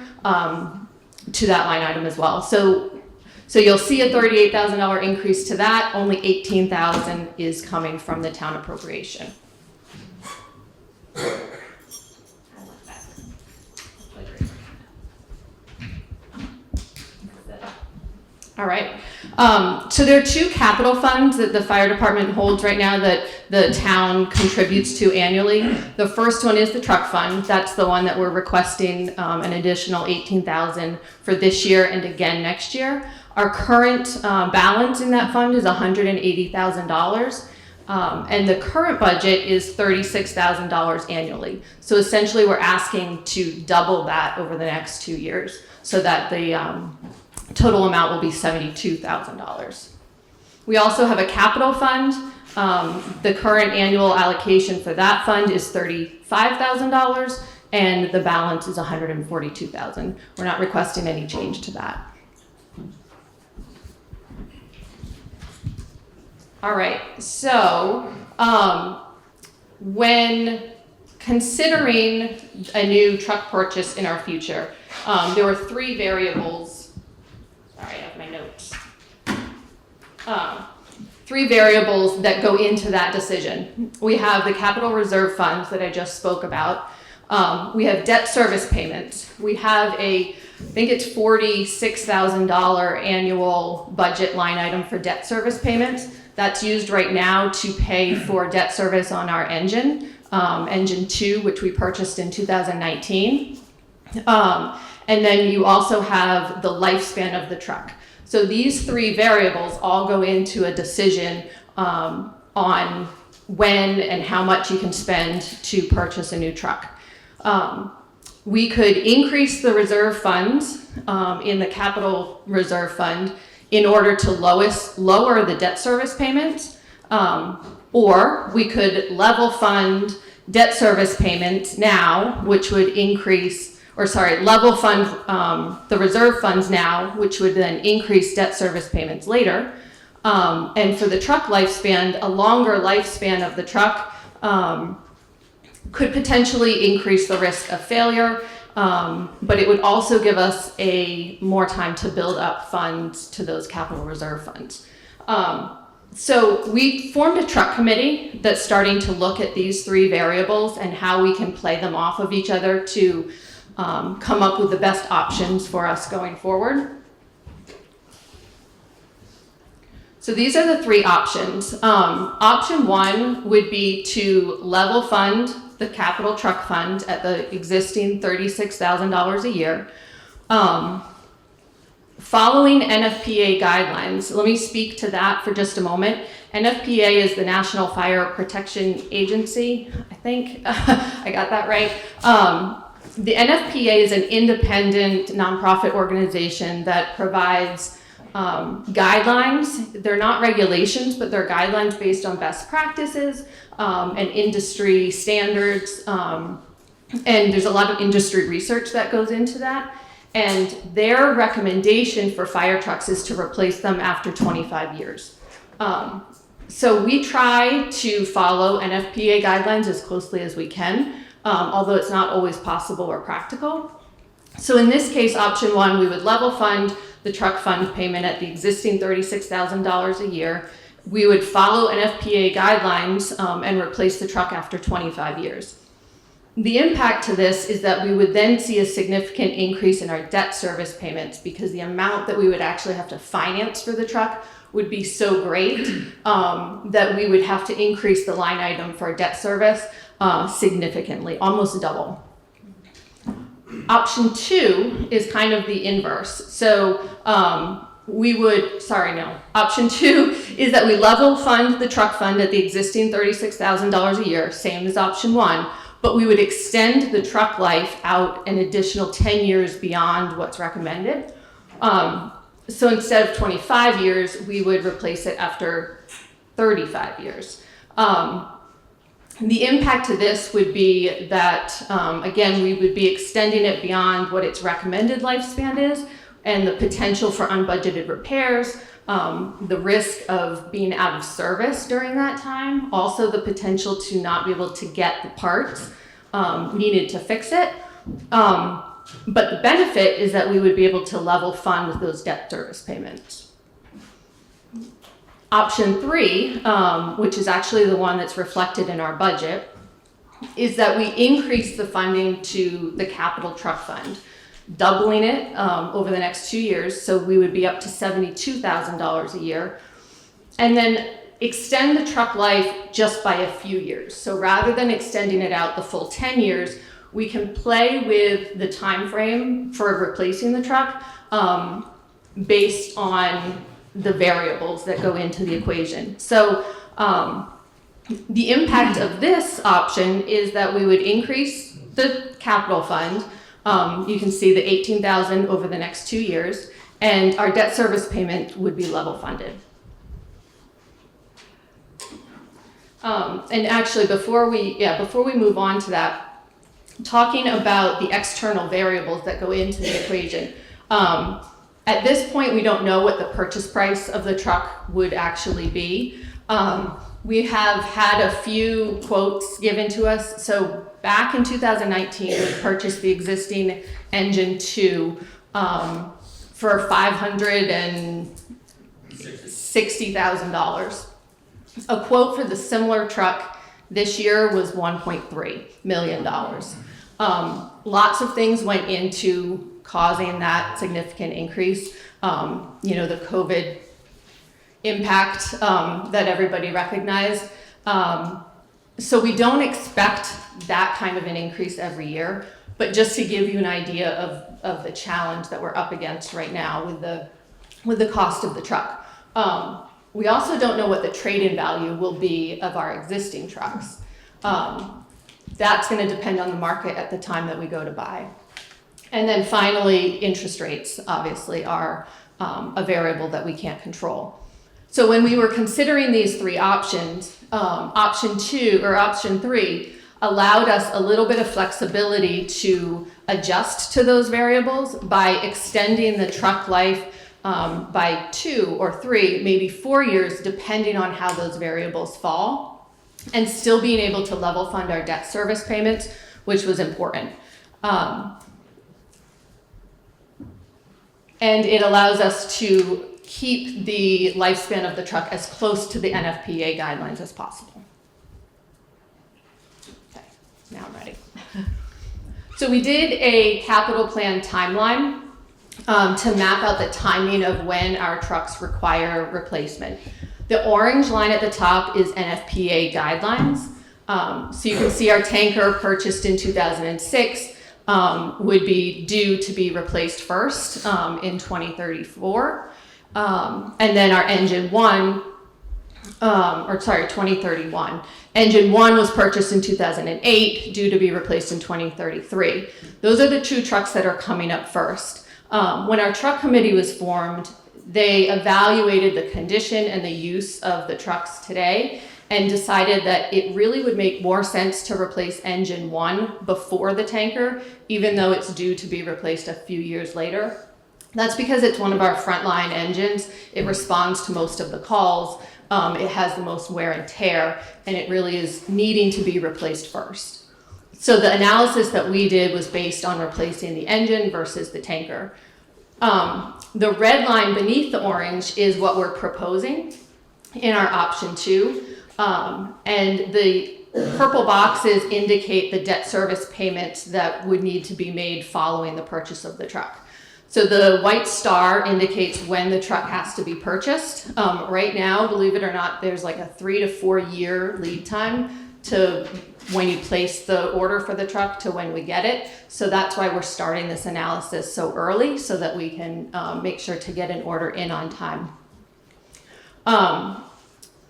to that line item as well. So you'll see a $38,000 increase to that. Only $18,000 is coming from the town appropriation. All right. So there are two capital funds that the fire department holds right now that the town contributes to annually. The first one is the truck fund. That's the one that we're requesting an additional $18,000 for this year and again next year. Our current balance in that fund is $180,000. And the current budget is $36,000 annually. So essentially we're asking to double that over the next 2 years so that the total amount will be $72,000. We also have a capital fund. The current annual allocation for that fund is $35,000 and the balance is $142,000. We're not requesting any change to that. All right, so when considering a new truck purchase in our future, there were 3 variables. Sorry, I have my notes. 3 variables that go into that decision. We have the capital reserve funds that I just spoke about. We have debt service payments. We have I think it's $46,000 annual budget line item for debt service payments. That's used right now to pay for debt service on our engine, engine 2, which we purchased in 2019. And then you also have the lifespan of the truck. So these 3 variables all go into a decision on when and how much you can spend to purchase a new truck. We could increase the reserve funds in the capital reserve fund in order to lower the debt service payments, or we could level fund debt service payments now, which would level fund the reserve funds now, which would then increase debt service payments later. And for the truck lifespan, a longer lifespan of the truck could potentially increase the risk of failure, but it would also give us more time to build up funds to those capital reserve funds. So we formed a truck committee that's starting to look at these 3 variables and how we can play them off of each other to come up with the best options for us going forward. So these are the 3 options. Option 1 would be to level fund the capital truck fund at the existing $36,000 a year. Following NFPA guidelines, let me speak to that for just a moment. NFPA is the National Fire Protection Agency, I think I got that right. The NFPA is an independent nonprofit organization that provides guidelines. They're not regulations, but they're guidelines based on best practices and industry standards. And there's a lot of industry research that goes into that. And their recommendation for fire trucks is to replace them after 25 years. So we try to follow NFPA guidelines as closely as we can, although it's not always possible or practical. So in this case, option 1, we would level fund the truck fund payment at the existing $36,000 a year. We would follow NFPA guidelines and replace the truck after 25 years. The impact to this is that we would then see a significant increase in our debt service payments because the amount that we would actually have to finance for the truck would be so great that we would have to increase the line item for debt service significantly, almost double. Option 2 is kind of the inverse. So option 2 is that we level fund the truck fund at the existing $36,000 a year, same as option 1, but we would extend the truck life out an additional 10 years beyond what's recommended. So instead of 25 years, we would replace it after 35 years. The impact to this would be that, again, we would be extending it beyond what its recommended lifespan is, and the potential for unbudgeted repairs, the risk of being out of service during that time, also the potential to not be able to get the parts needed to fix it. But the benefit is that we would be able to level fund with those debt service payments. Option 3, which is actually the one that's reflected in our budget, is that we increase the funding to the capital truck fund, doubling it over the next 2 years, so we would be up to $72,000 a year, and then extend the truck life just by a few years. So rather than extending it out the full 10 years, we can play with the time frame for replacing the truck based on the variables that go into the equation. So the impact of this option is that we would increase the capital fund. You can see the $18,000 over the next 2 years, and our debt service payment would be level funded. And actually, before we move on to that, talking about the external variables that go into the equation. At this point, we don't know what the purchase price of the truck would actually be. We have had a few quotes given to us. So back in 2019, we purchased the existing engine 2 for $560,000. A quote for the similar truck this year was $1.3 million. Lots of things went into causing that significant increase. The COVID impact that everybody recognized. So we don't expect that kind of an increase every year, but just to give you an idea of the challenge that we're up against right now with the cost of the truck. We also don't know what the trade-in value will be of our existing trucks. That's going to depend on the market at the time that we go to buy. And then finally, interest rates obviously are a variable that we can't control. So when we were considering these 3 options, option 2 or option 3 allowed us a little bit of flexibility to adjust to those variables by extending the truck life by 2 or 3, maybe 4 years, depending on how those variables fall, and still being able to level fund our debt service payments, which was important. And it allows us to keep the lifespan of the truck as close to the NFPA guidelines as possible. Okay, now I'm ready. So we did a capital plan timeline to map out the timing of when our trucks require replacement. The orange line at the top is NFPA guidelines. So you can see our tanker purchased in 2006 would be due to be replaced first in 2034. And then our engine 1, 2031. Engine 1 was purchased in 2008, due to be replaced in 2033. Those are the 2 trucks that are coming up first. When our truck committee was formed, they evaluated the condition and the use of the trucks today and decided that it really would make more sense to replace engine 1 before the tanker, even though it's due to be replaced a few years later. That's because it's one of our frontline engines. It responds to most of the calls. It has the most wear and tear, and it really is needing to be replaced first. So the analysis that we did was based on replacing the engine versus the tanker. The red line beneath the orange is what we're proposing in our option 2. And the purple boxes indicate the debt service payments that would need to be made following the purchase of the truck. So the white star indicates when the truck has to be purchased. Right now, believe it or not, there's like a 3 to 4 year lead time to when you place the order for the truck to when we get it. So that's why we're starting this analysis so early, so that we can make sure to get an order in on time.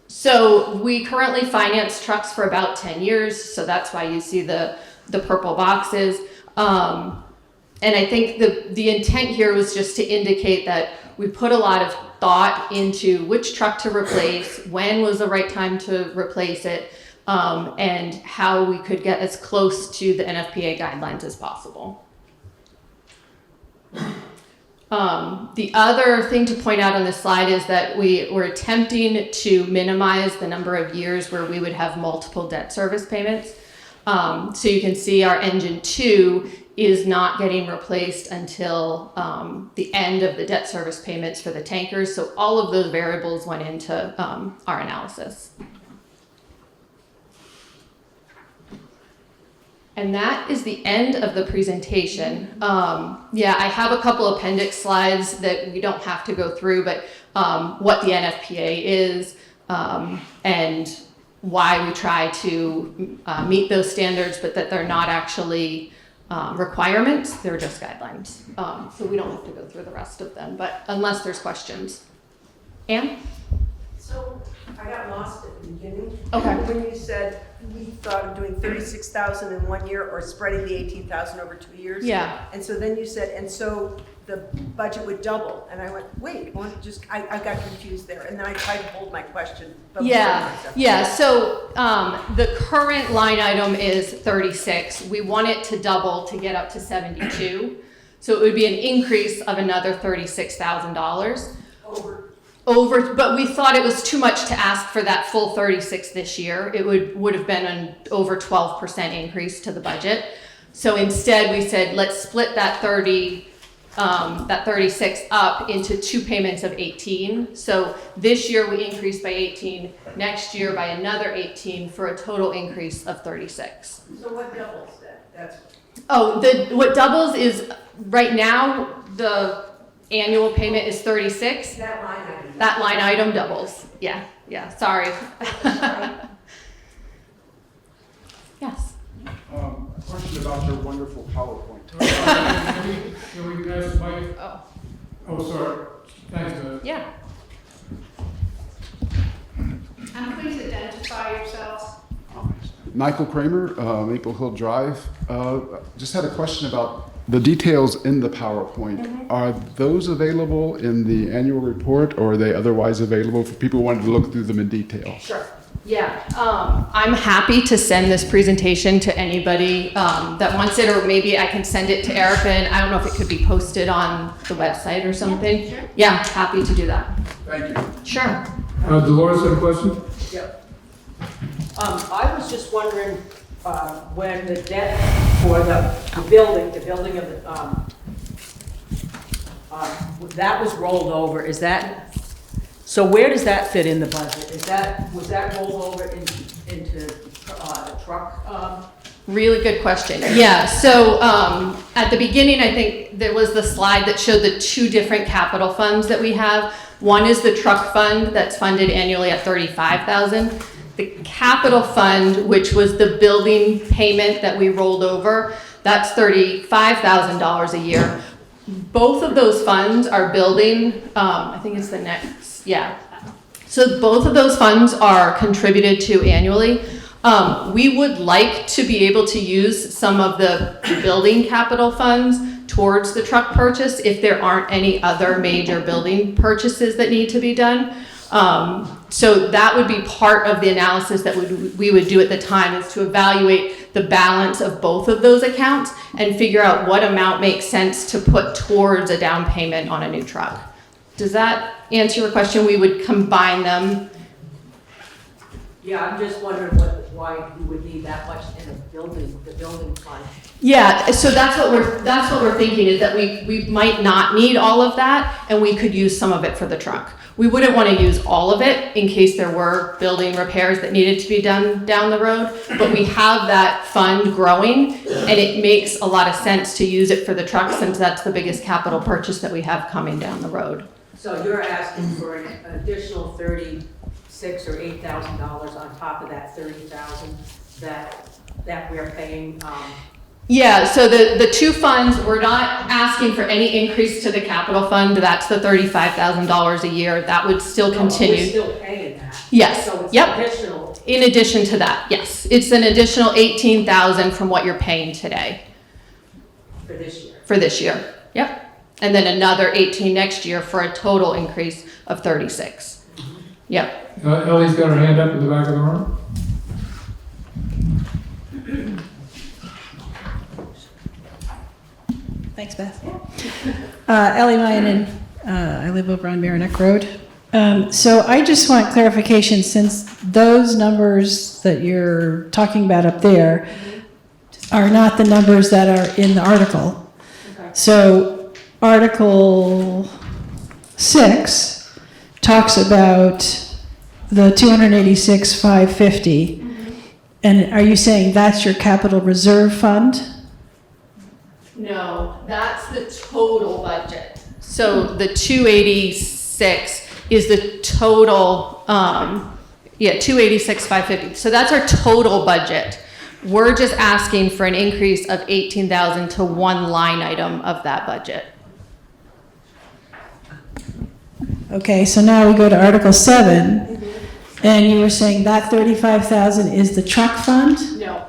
So we currently finance trucks for about 10 years, so that's why you see the purple boxes. And I think the intent here was just to indicate that we put a lot of thought into which truck to replace, when was the right time to replace it, and how we could get as close to the NFPA guidelines as possible. The other thing to point out on this slide is that we were attempting to minimize the number of years where we would have multiple debt service payments. So you can see our engine 2 is not getting replaced until the end of the debt service payments for the tankers. So all of those variables went into our analysis. And that is the end of the presentation. Yeah, I have a couple appendix slides that we don't have to go through, but what the NFPA is and why we try to meet those standards, but that they're not actually requirements, they're just guidelines. So we don't have to go through the rest of them, but unless there's questions. Anne? So I got lost at the beginning. Okay. When you said we thought of doing 36,000 in 1 year or spreading the 18,000 over 2 years. Yeah. And so then you said, and so the budget would double. And I went, wait, I got confused there. And then I tried to hold my question. But Yeah. So the current line item is 36. We want it to double to get up to 72. So it would be an increase of another $36,000. Over, but we thought it was too much to ask for that full 36 this year. It would have been an over 12% increase to the budget. So instead we said, let's split that 36 up into 2 payments of 18. So this year we increased by 18, next year by another 18 for a total increase of 36. So what doubles that? What doubles is right now the annual payment is 36. That line item. That line item doubles. Yeah, sorry. Yes. A question about your wonderful PowerPoint. Can we pass the mic? Oh, sorry. Thanks, Yeah. And please identify yourself. Michael Kramer, Maple Hill Drive. Just had a question about the details in the PowerPoint. Mm-hmm. Are those available in the annual report, or are they otherwise available for people who wanted to look through them in detail? Sure. Yeah. I'm happy to send this presentation to anybody that wants it, or maybe I can send it to Erica, and I don't know if it could be posted on the website or something. Yeah, sure. Yeah, happy to do that. Thank you. Sure. Dolores had a question? Yep. I was just wondering when the debt for the building of the, that was rolled over, so where does that fit in the budget? Was that rolled over into the truck? Really good question. Yeah, so at the beginning, I think there was the slide that showed the 2 different capital funds that we have. One is the truck fund that's funded annually at $35,000. The capital fund, which was the building payment that we rolled over, that's $35,000 a year. Both of those funds are building, I think it's the next, yeah. So both of those funds are contributed to annually. We would like to be able to use some of the building capital funds towards the truck purchase if there aren't any other major building purchases that need to be done. So that would be part of the analysis that we would do at the time, is to evaluate the balance of both of those accounts and figure out what amount makes sense to put towards a down payment on a new truck. Does that answer your question? We would combine them. Yeah, I'm just wondering why you would need that much in the building fund. Yeah, so that's what we're thinking, is that we might not need all of that, and we could use some of it for the truck. We wouldn't want to use all of it in case there were building repairs that needed to be done down the road, but we have that fund growing, and it makes a lot of sense to use it for the truck since that's the biggest capital purchase that we have coming down the road. So you're asking for an additional $36,000 or $8,000 on top of that $30,000 that we're paying? Yeah, so the two funds, we're not asking for any increase to the capital fund. That's the $35,000 a year. That would still continue. We're still paying that. Yes, So it's yep. additional. In addition to that, yes. It's an additional $18,000 from what you're paying today. For this year. For this year, yep. And then another 18 next year for a total increase of 36. Yep. Ellie's got her hand up in the back of the room. Thanks, Beth. Ellie Mayanen, I live over on Merrineck Road. So I just want clarification, since those numbers that you're talking about up there are not the numbers that are in the article. So Article 6 talks about the 286,550. And are you saying that's your capital reserve fund? No, that's the total budget. So the 286 is the total, 286,550. So that's our total budget. We're just asking for an increase of 18,000 to one line item of that budget. Okay, so now we go to Article 7, and you were saying that 35,000 is the truck fund? No,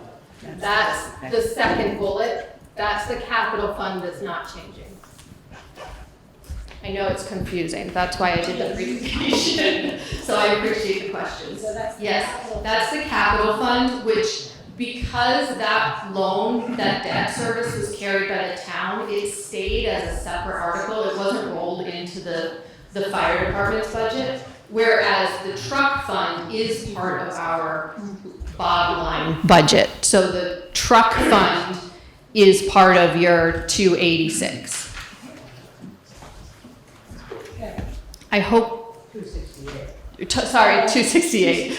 that's the second bullet. That's the capital fund that's not changing. I know it's confusing. That's why I did the presentation. So I appreciate the questions. Yes, that's the capital fund, which because that loan, that debt service was carried by the town, it stayed as a separate article. It wasn't rolled into the fire department's budget, whereas the truck fund is part of our bottom line budget. So the truck fund is part of your 286. I hope. 268. Sorry, 268.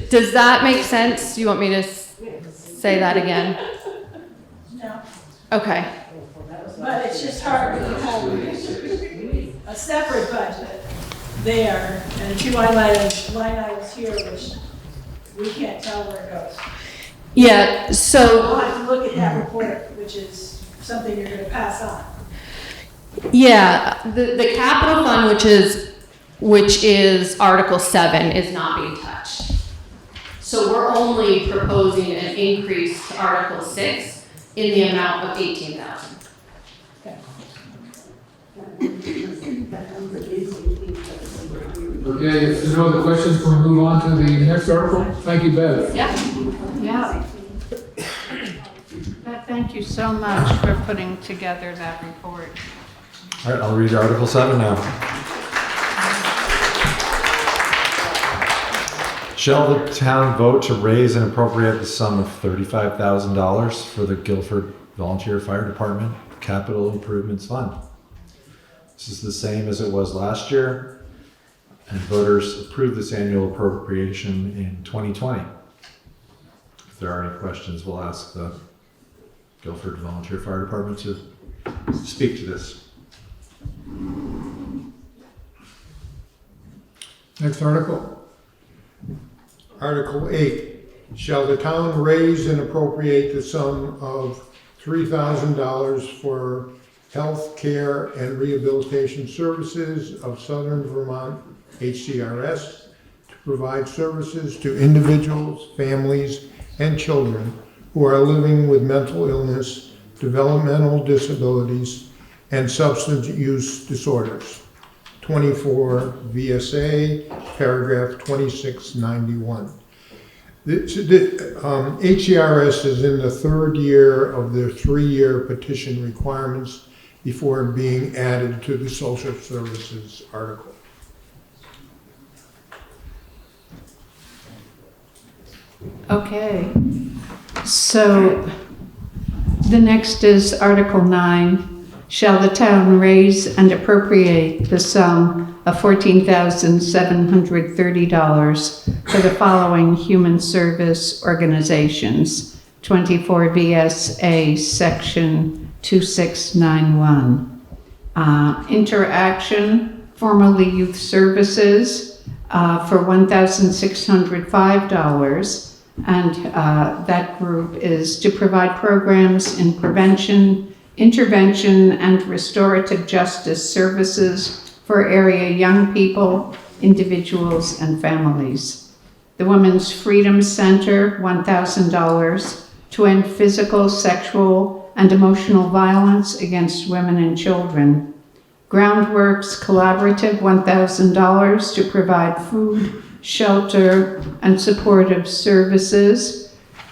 Does that make sense? Do you want me to say that again? No. Okay. But it's just hard to hold a separate budget there and two line items here, which we can't tell where it goes. Yeah, so. We'll have to look at that report, which is something you're going to pass on. Yeah, the capital fund, which is Article 7, is not being touched. So we're only proposing an increase to Article 6 in the amount of 18,000. Okay, if there's no other questions, can we move on to the next article? Thank you, Beth. Yeah. Thank you so much for putting together that report. All right, I'll read Article 7 now. Shall the town vote to raise and appropriate the sum of $35,000 for the Guilford Volunteer Fire Department Capital Improvements Fund? This is the same as it was last year, and voters approved this annual appropriation in 2020. If there are any questions, we'll ask the Guilford Volunteer Fire Department to speak to this. Next article. Article 8, shall the town raise and appropriate the sum of $3,000 for health care and rehabilitation services of Southern Vermont HCRS to provide services to individuals, families, and children who are living with mental illness, developmental disabilities, and substance use disorders. 24 VSA, paragraph 2691. HCRS is in the third year of their 3-year petition requirements before being added to the social services article. Okay, so the next is Article 9. Shall the town raise and appropriate the sum of $14,730 for the following human service organizations? 24 VSA Section 2691. Interaction, formerly Youth Services, for $1,605. And that group is to provide programs in prevention, intervention, and restorative justice services for area young people, individuals, and families. The Women's Freedom Center, $1,000 to end physical, sexual, and emotional violence against women and children. Groundworks Collaborative, $1,000 to provide food, shelter, and supportive services.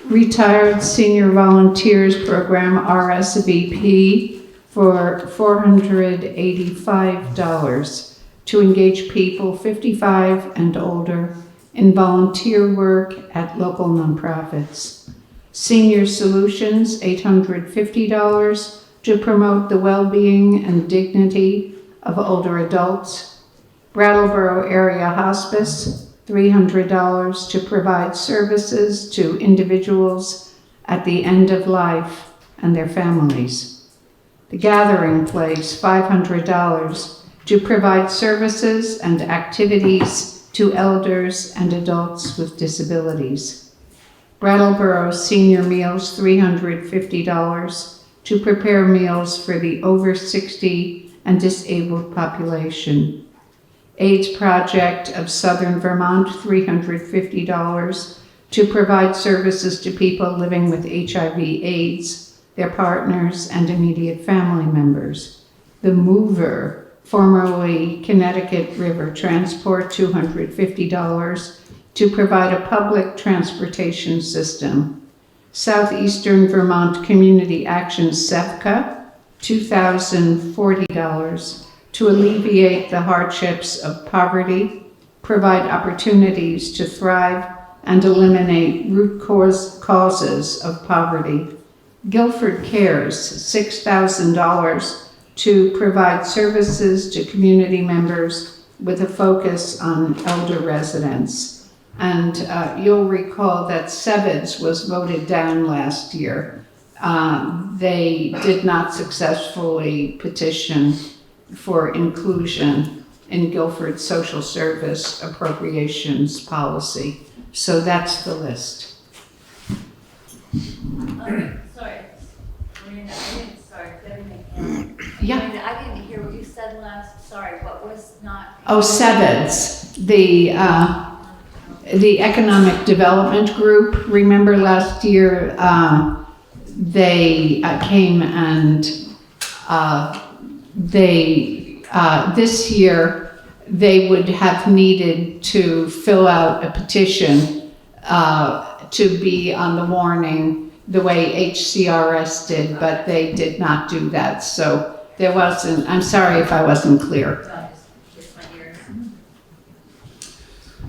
Retired Senior Volunteers Program, RSVP, for $485 to engage people 55 and older in volunteer work at local nonprofits. Senior Solutions, $850 to promote the well-being and dignity of older adults. Brattleboro Area Hospice, $300 to provide services to individuals at the end of life and their families. The Gathering Place, $500 to provide services and activities to elders and adults with disabilities. Brattleboro Senior Meals, $350 to prepare meals for the over 60 and disabled population. AIDS Project of Southern Vermont, $350 to provide services to people living with HIV/AIDS, their partners, and immediate family members. The Mover, formerly Connecticut River Transport, $250 to provide a public transportation system. Southeastern Vermont Community Action, SEVCA, $2,040 to alleviate the hardships of poverty, provide opportunities to thrive, and eliminate root causes of poverty. Guilford Cares, $6,000 to provide services to community members with a focus on elder residents. And you'll recall that SEVIDS was voted down last year. They did not successfully petition for inclusion in Guilford's social service appropriations policy. So that's the list. Sorry, Miranda, Yeah. Miranda, I didn't hear what you said last. Sorry, what was not? Oh, SEVIDS, the Economic Development Group. Remember last year, they came and this year they would have needed to fill out a petition to be on the warning the way HCRS did, but they did not do that. So there wasn't, I'm sorry if I wasn't clear.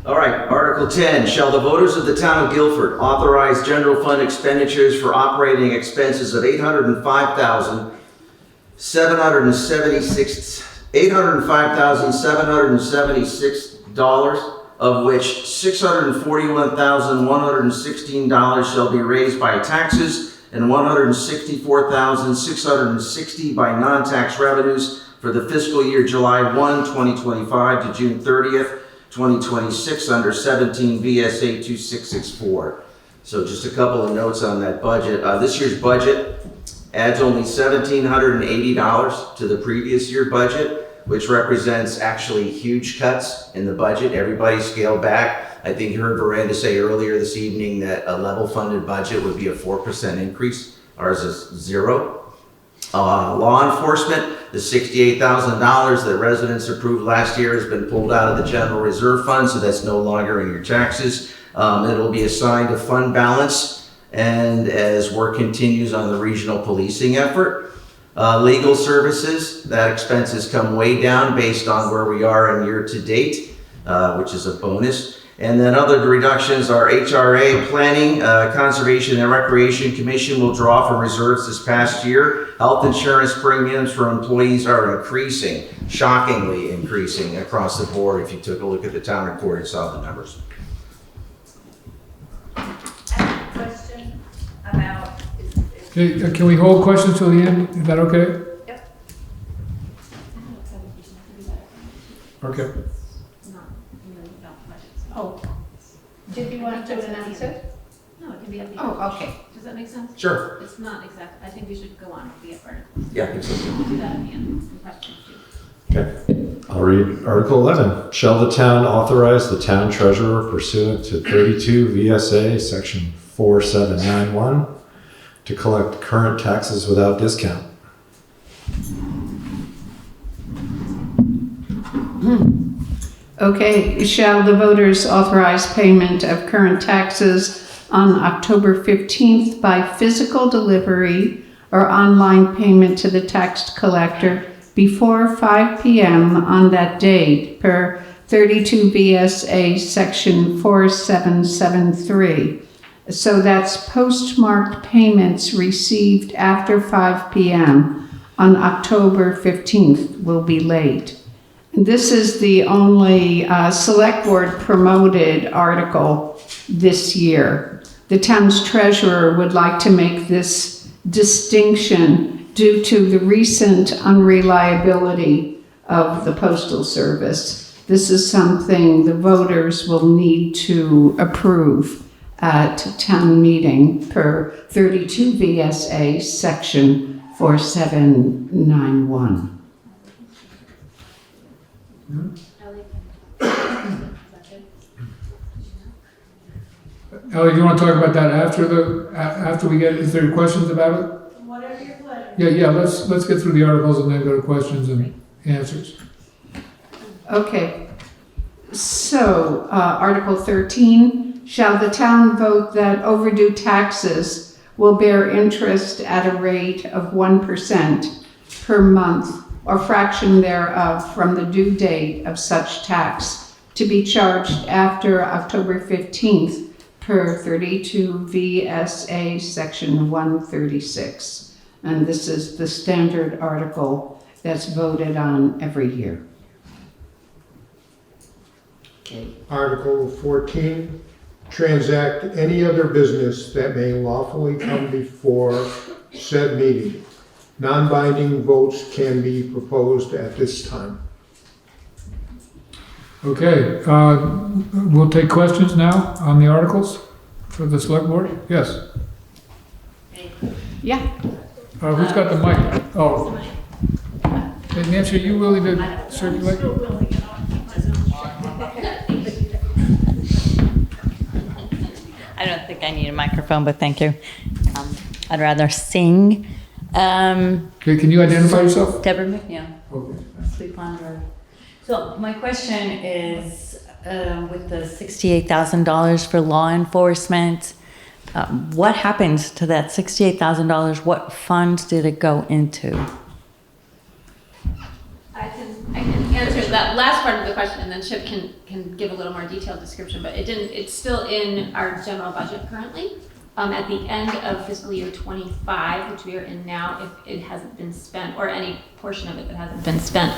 All right, Article 10, shall the voters of the town of Guilford authorize general fund expenditures for operating expenses of $805,776, of which $641,116 shall be raised by taxes and $164,660 by non-tax revenues for the fiscal year July 1, 2025 to June 30th, 2026 under 17 VSA 2664. So just a couple of notes on that budget. This year's budget adds only $1,780 to the previous year budget, which represents actually huge cuts in the budget. Everybody scaled back. I think you heard Miranda say earlier this evening that a level funded budget would be a 4% increase. Ours is 0. Law enforcement, the $68,000 that residents approved last year has been pulled out of the general reserve fund, so that's no longer in your taxes. It'll be assigned to fund balance, and as work continues on the regional policing effort. Legal services, that expense has come way down based on where we are in year to date, which is a bonus. And then other reductions are HRA, Planning, Conservation and Recreation Commission will draw from reserves this past year. Health insurance premiums for employees are increasing, shockingly increasing across the board if you took a look at the town report and saw the numbers. I have a question about... Okay, can we hold questions till the end? Is that okay? Yep. Okay. Oh, Did you want to announce it? no, it can be at the. Oh, okay. Does that make sense? Sure. It's not exact, I think we should go on to the articles. Yeah, I think so too. We'll do that at the end, some questions too. Okay. I'll read Article 11. Shall the town authorize the town treasurer pursuant to 32 VSA Section 4791 to collect current taxes without discount? Okay, shall the voters authorize payment of current taxes on October 15th by physical delivery or online payment to the tax collector before 5 p.m. on that date per 32 VSA Section 4773. So that's postmarked payments received after 5 p.m. on October 15th will be late. This is the only select board promoted article this year. The town's treasurer would like to make this distinction due to the recent unreliability of the Postal Service. This is something the voters will need to approve at town meeting per 32 VSA Section 4791. Ellie, do you want to talk about that after we get, is there questions about it? Whatever your pleasure. Yeah, let's get through the articles and then go to questions and answers. Okay, so Article 13, shall the town vote that overdue taxes will bear interest at a rate of 1% per month or fraction thereof from the due date of such tax to be charged after October 15th per 32 VSA Section 136. And this is the standard article that's voted on every year. Article 14, transact any other business that may lawfully come before said meeting. Non-binding votes can be proposed at this time. Okay, we'll take questions now on the articles for the select board. Yes. Yeah. Who's got the mic? Oh. Hey, Nancy, are you willing to circulate? I don't think I need a microphone, but thank you. I'd rather sing. Okay, can you identify yourself? Deborah McNeil. Okay. Sweet Pond Road. So my question is, with the $68,000 for law enforcement, what happened to that $68,000? What funds did it go into? I can answer that last part of the question, and then Chip can give a little more detailed description, but it's still in our general budget currently. At the end of fiscal year 25, which we are in now, if it hasn't been spent, or any portion of it that hasn't been spent,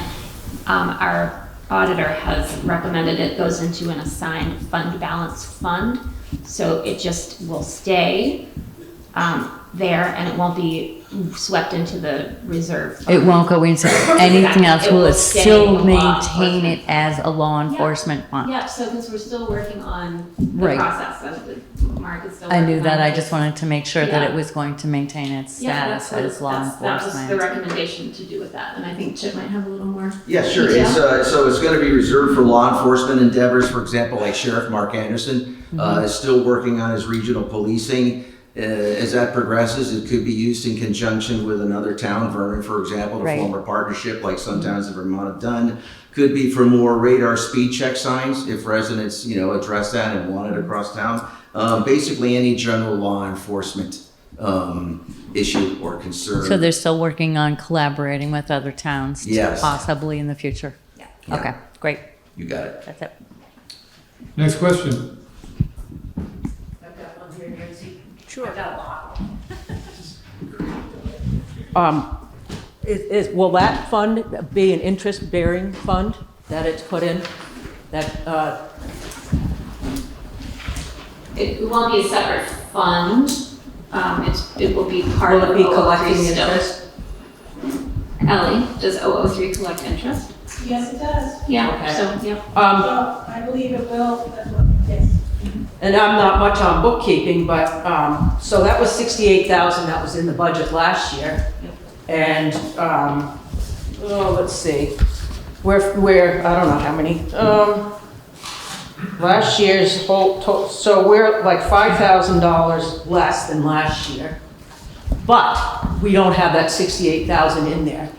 our auditor has recommended it goes into an assigned fund balance fund. So it just will stay there, and it won't be swept into the reserve fund. It won't go into anything else. Will it stay still law maintain enforcement. it as a law enforcement fund? Yeah, so because we're still working on the Right. process, Mark is still I knew working that. on I it. just wanted to make sure that Yeah. it was going to maintain its Yeah, status as law that was the enforcement. recommendation to do with that, and I think Chip might have a little more. Yeah, sure. detail. So it's going to be reserved for law enforcement endeavors. For example, like Sheriff Mark Anderson is still working on his regional policing. As that progresses, it could be used in conjunction with another town, Vernon, for example, to Right. form a partnership like some towns in Vermont have done. Could be for more radar speed check signs if residents, address that and want it across town. Basically, any general law enforcement issue or concern. So they're still working on collaborating with other towns Yes. possibly in the future? Yeah. Okay, great. You got it. That's it. Next question. I've got one here, Nancy. Sure. I've got a lot. Will that fund be an interest-bearing fund that it's put in? That, It won't be a separate fund. It will be part will of it be 003 collecting still. interest? Ellie, does 003 collect interest? Yes, it does. Yeah, Okay. so, yeah. Well, I believe it will, but And I'm not much on bookkeeping, but, so that was 68,000 that was in the budget last year. And, let's see, we're, I don't know how many, last year's whole, so we're like $5,000 less than last year. But we don't have that 68,000 in there.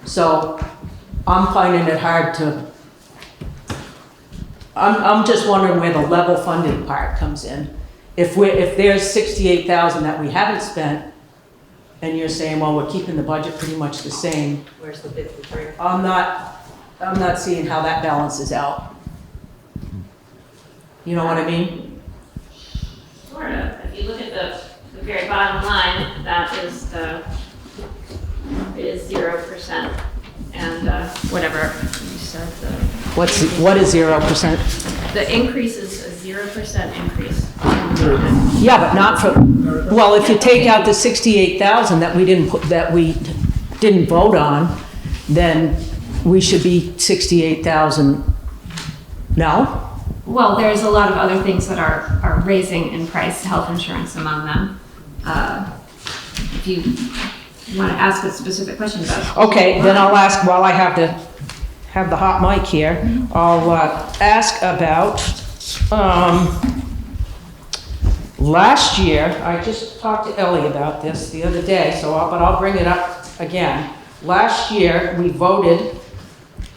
So I'm finding it hard to, I'm just wondering where the level funded part comes in. If there's 68,000 that we haven't spent, and you're saying, well, we're keeping the budget pretty much the same. Where's the 53? I'm not seeing how that balances out. You know what I mean? Sort of. If you look at the very bottom line, that is it is 0%, and whatever you said. What is 0%? The increase is a 0% increase. Yeah, but not for, well, if you take out the 68,000 that we didn't vote on, then we should be 68,000. No? Well, there's a lot of other things that are raising in price, health insurance among them. If you want to ask a specific question about it. Okay, then I'll ask, while I have the hot mic here, I'll ask about, last year, I just talked to Ellie about this the other day, but I'll bring it up again. Last year, we voted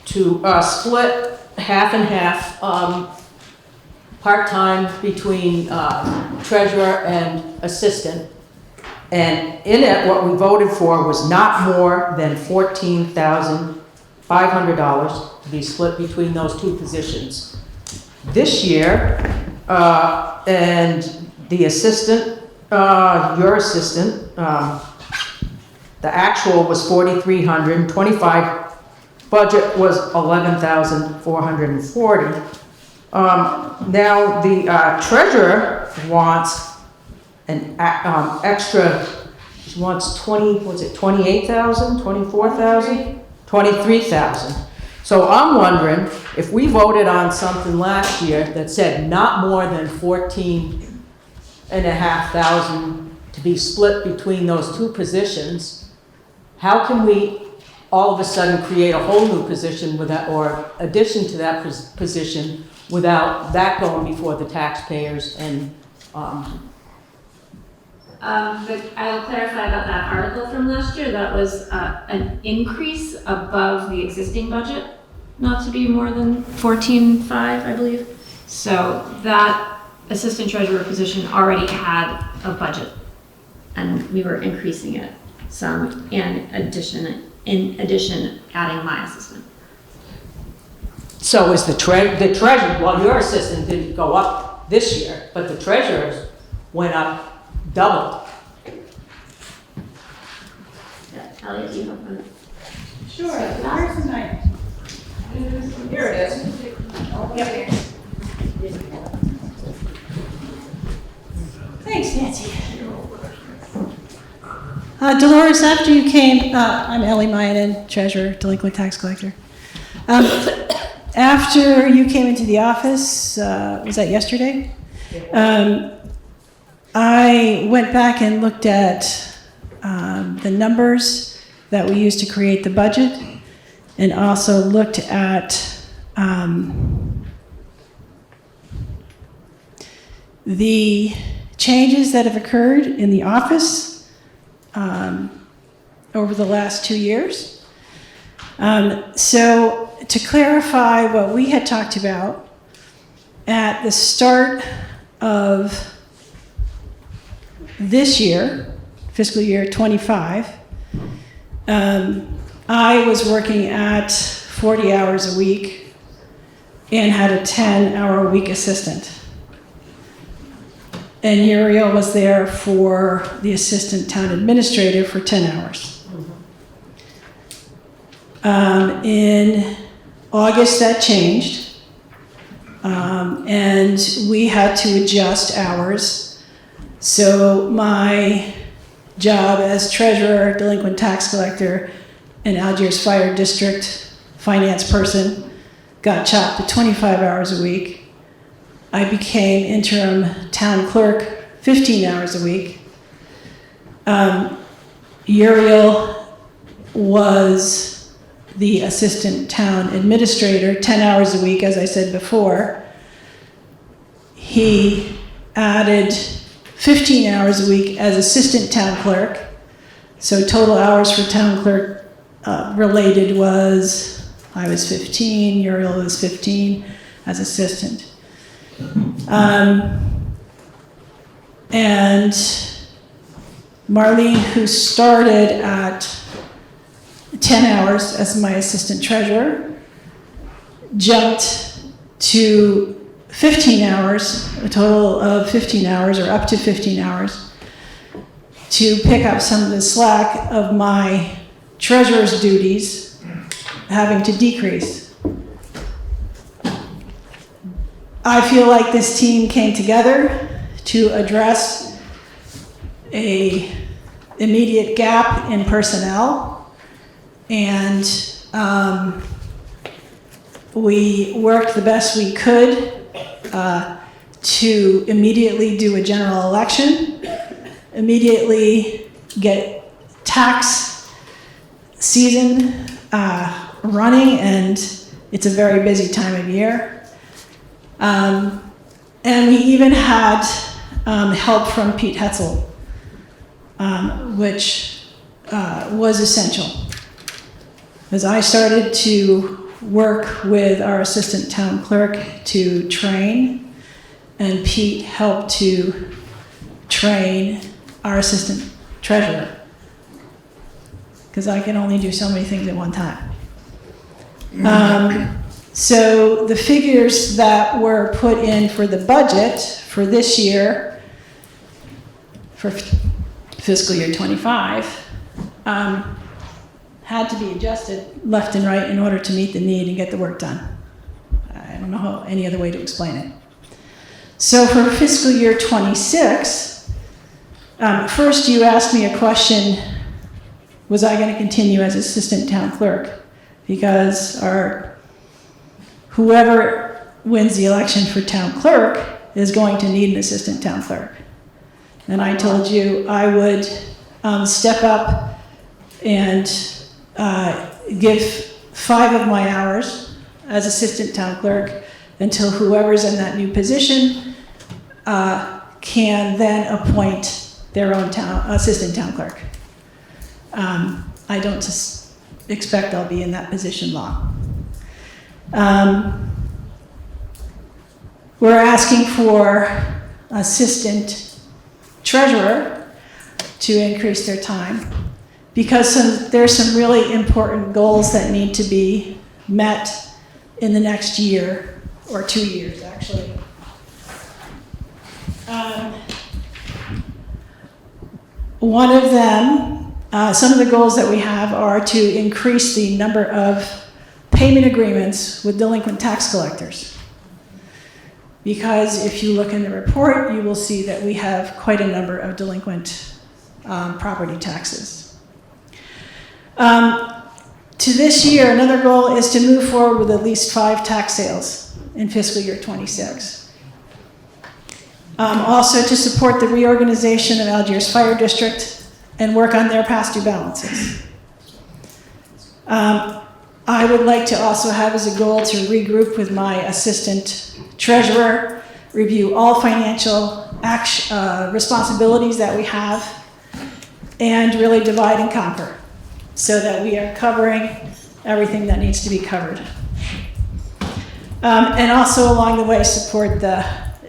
to split half and half, part-time between treasurer and assistant. And in it, what we voted for was not more than $14,500 to be split between those two positions. This year, and the assistant, your assistant, the actual was $4,300, 25 budget was $11,440. Now the treasurer wants an extra. She wants 28,000, 24,000, 23,000. So I'm wondering if we voted on something last year that said not more than 14,500 to be split between those two positions, how can we all of a sudden create a whole new position or addition to that position without that going before the taxpayers and But I will clarify about that article from last year. That was an increase above the existing budget, not to be more than 14.5, I believe. So that assistant treasurer position already had a budget, and we were increasing it some in addition adding my assistant. So is the treasurer, well, your assistant didn't go up this year, but the treasurer's went up doubled. Yeah, Elliot, do you have one? Sure, where's the knife? Here it is. Yep. Thanks, Nancy. Dolores, after you came, I'm Ellie Mayanen, treasurer, delinquent tax collector. After you came into the office, was that yesterday? I went back and looked at the numbers that we used to create the budget, and also looked at the changes that have occurred in the office over the last 2 years. So to clarify what we had talked about at the start of this year, fiscal year 25, I was working at 40 hours a week and had a 10-hour-a-week assistant. And Uriel was there for the assistant town administrator for 10 hours. In August, that changed, and we had to adjust hours. So my job as treasurer, delinquent tax collector, and Algiers Fire District finance person got chopped to 25 hours a week. I became interim town clerk 15 hours a week. Uriel was the assistant town administrator 10 hours a week, as I said before. He added 15 hours a week as assistant town clerk. So total hours for town clerk related was, I was 15, Uriel was 15 as assistant. And Marlene, who started at 10 hours as my assistant treasurer, jumped to 15 hours, a total of 15 hours or up to 15 hours, to pick up some of the slack of my treasurer's duties having to decrease. I feel like this team came together to address a immediate gap in personnel, and we worked the best we could to immediately do a general election, immediately get tax season running, and it's a very busy time of year. And we even had help from Pete Hetzel, which was essential. As I started to work with our assistant town clerk to train, and Pete helped to train our assistant treasurer, because I can only do so many things at one time. So the figures that were put in for the budget for this year, for fiscal year 25, had to be adjusted left and right in order to meet the need and get the work done. I don't know any other way to explain it. So for fiscal year 26, first you asked me a question, was I going to continue as assistant town clerk? Because whoever wins the election for town clerk is going to need an assistant town clerk. And I told you I would step up and give 5 of my hours as assistant town clerk until whoever's in that new position can then appoint their own assistant town clerk. I don't expect I'll be in that position long. We're asking for assistant treasurer to increase their time, because there's some really important goals that need to be met in the next year, or 2 years actually. One of them, some of the goals that we have are to increase the number of payment agreements with delinquent tax collectors. Because if you look in the report, you will see that we have quite a number of delinquent property taxes. To this year, another goal is to move forward with at least 5 tax sales in fiscal year 26. Also to support the reorganization of Algiers Fire District and work on their past due balances. I would like to also have as a goal to regroup with my assistant treasurer, review all financial responsibilities that we have, and really divide and conquer so that we are covering everything that needs to be covered. And also along the way support the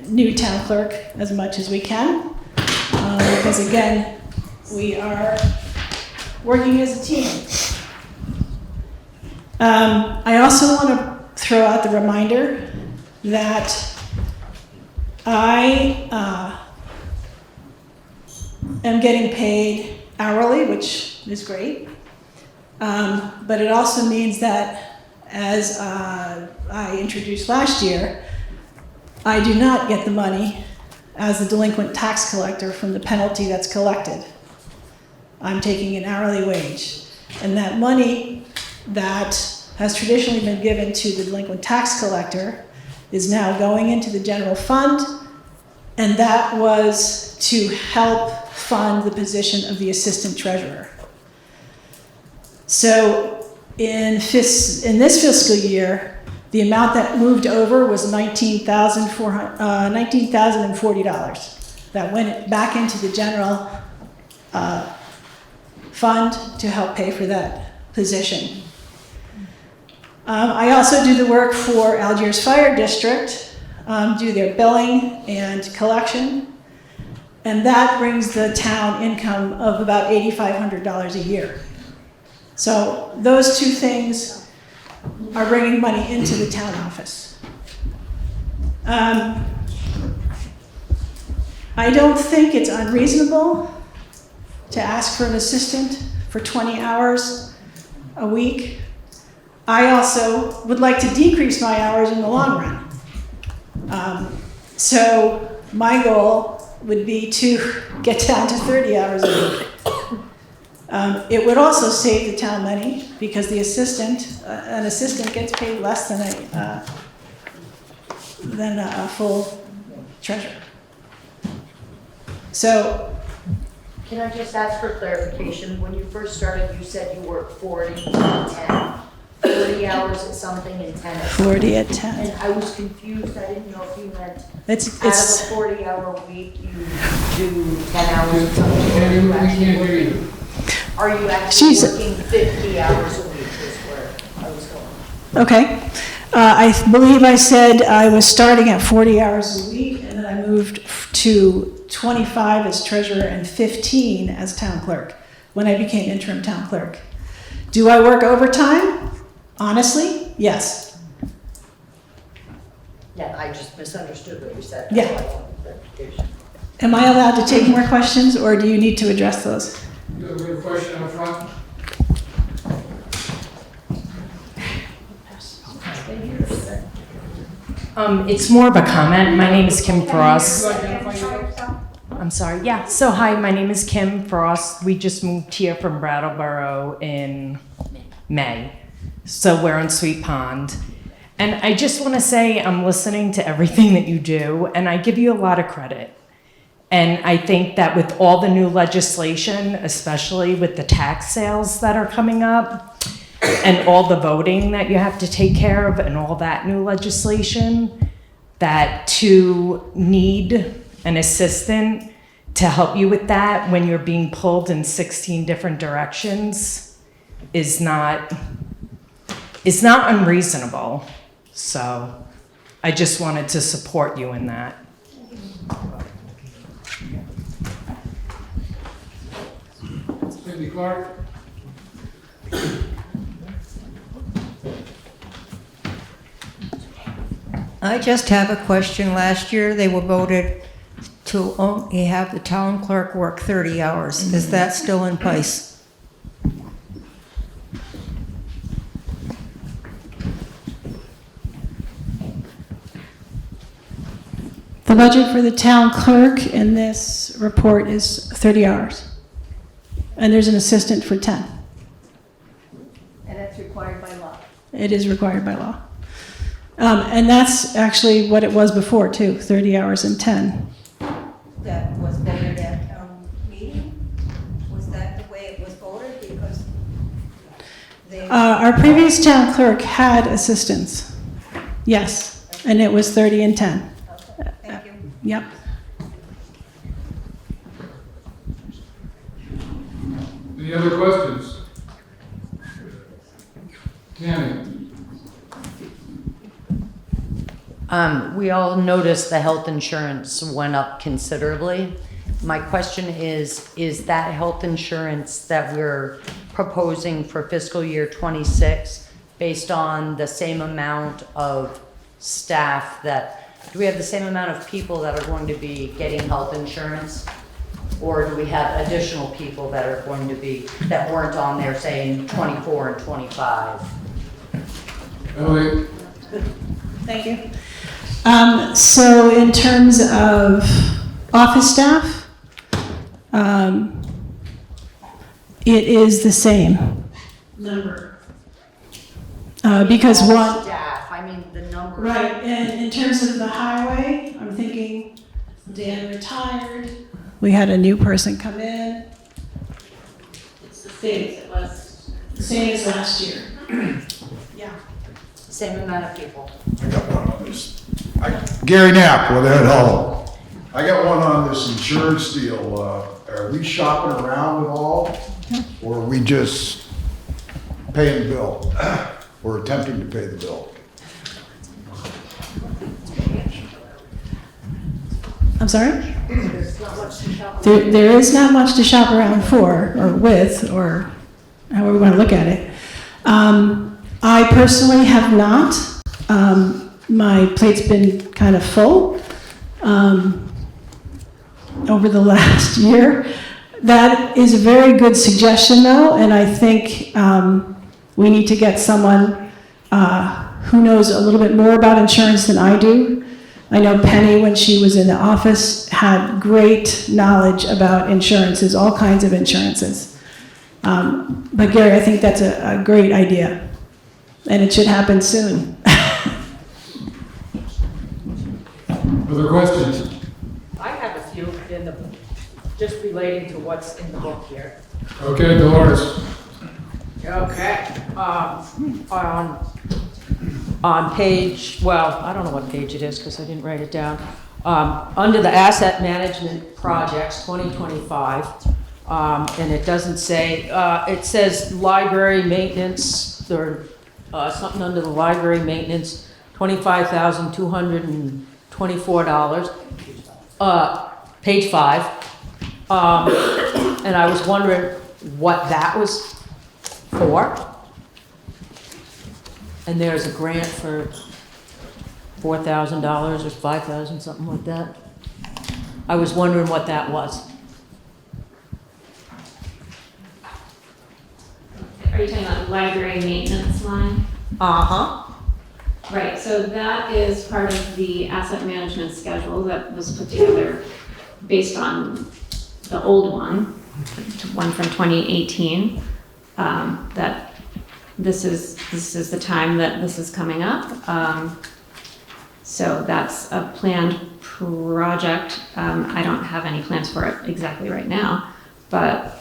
new town clerk as much as we can, because again, we are working as a team. I also want to throw out the reminder that I am getting paid hourly, which is great. But it also means that, as I introduced last year, I do not get the money as a delinquent tax collector from the penalty that's collected. I'm taking an hourly wage. And that money that has traditionally been given to the delinquent tax collector is now going into the general fund, and that was to help fund the position of the assistant treasurer. So in this fiscal year, the amount that moved over was $19,040. That went back into the general fund to help pay for that position. I also do the work for Algiers Fire District, do their billing and collection, and that brings the town income of about $8,500 a year. So those two things are bringing money into the town office. I don't think it's unreasonable to ask for an assistant for 20 hours a week. I also would like to decrease my hours in the long run. So my goal would be to get down to 30 hours a week. It would also save the town money because an assistant gets paid less than a full treasurer. So, Can I just ask for clarification? When you first started, you said you worked 40 and 10. 40 hours at something and 10 at 40 at 10. And I was confused. I didn't know if you meant It's out of a 40-hour week, you do 10 hours at something. Are you actually working 50 hours a week is where I was going. Okay. I believe I said I was starting at 40 hours a week, and then I moved to 25 as treasurer and 15 as town clerk when I became interim town clerk. Do I work overtime? Honestly, yes. Yeah, I just misunderstood what you said. Yeah. That's why I wanted clarification. Am I allowed to take more questions, or do you need to address those? You have a question up front? It's more of a comment. My name is Kim Frost. I'm sorry. Yeah. So hi, my name is Kim Frost. We just moved here from Brattleboro in May. So we're in Sweet Pond. And I just want to say I'm listening to everything that you do, and I give you a lot of credit. And I think that with all the new legislation, especially with the tax sales that are coming up, and all the voting that you have to take care of and all that new legislation, that to need an assistant to help you with that when you're being pulled in 16 different directions is not unreasonable. So I just wanted to support you in that. Cindy Clark? I just have a question. Last year, they were voted to only have the town clerk work 30 hours. Is that still in place? The budget for the town clerk in this report is 30 hours. And there's an assistant for 10. And that's required by law. It is required by law. And that's actually what it was before, too, 30 hours and 10. That was voted at town meeting? Was that the way it was voted? Because they... Our previous town clerk had assistants. Yes, and it was 30 and 10. Okay, thank you. Yep. Any other questions? Tammy? We all noticed the health insurance went up considerably. My question is that health insurance that we're proposing for fiscal year 26 based on the same amount of staff do we have the same amount of people that are going to be getting health insurance? Or do we have additional people that are going to be, that weren't on there saying 24 and 25? Elliot? Thank you. So in terms of office staff, it is the same number. Because one... Staff, I mean the number. Right, and in terms of the highway, I'm thinking Dan retired. We had a new person come in. It's the same as it was. The same as last year. Yeah. Same amount of people. I got one on this. Gary Knapp with Ed Hull. I got one on this insurance deal. Are we shopping around at all? Or are we just paying the bill? Or attempting to pay the bill? I'm sorry? There is not much to shop around for, or with, or however we want to look at it. I personally have not. My plate's been kind of full over the last year. That is a very good suggestion, though, and I think we need to get someone who knows a little bit more about insurance than I do. I know Penny, when she was in the office, had great knowledge about insurances, all kinds of insurances. But Gary, I think that's a great idea, and it should happen soon. Other questions? I have a few just relating to what's in the book here. Okay, Dolores. Okay. On page, well, I don't know what page it is because I didn't write it down. Under the asset management projects 2025, and it doesn't say, it says library maintenance, or something under the library maintenance, $25,224. Page 5. And I was wondering what that was for. And there's a grant for $4,000 or $5,000, something like that. I was wondering what that was. Are you talking about library maintenance line? Uh-huh. Right, so that is part of the asset management schedule that was put together based on the old one from 2018. That this is the time that this is coming up. So that's a planned project. I don't have any plans for it exactly right now, but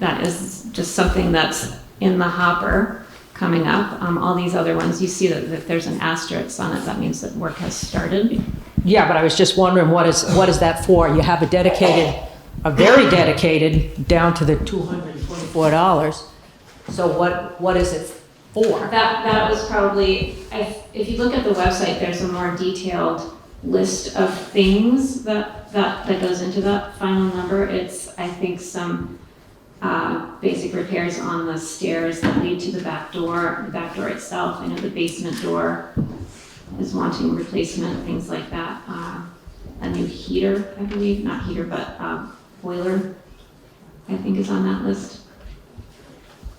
that is just something that's in the hopper coming up. All these other ones, you see that if there's an asterisk on it, that means that work has started. Yeah, but I was just wondering, what is that for? You have a very dedicated, down to the $224. So what is it for? That was probably, if you look at the website, there's a more detailed list of things that goes into that final number. It's, I think, some basic repairs on the stairs that lead to the back door itself. I know the basement door is wanting replacement, things like that. A new heater, I believe, not heater, but boiler, I think, is on that list.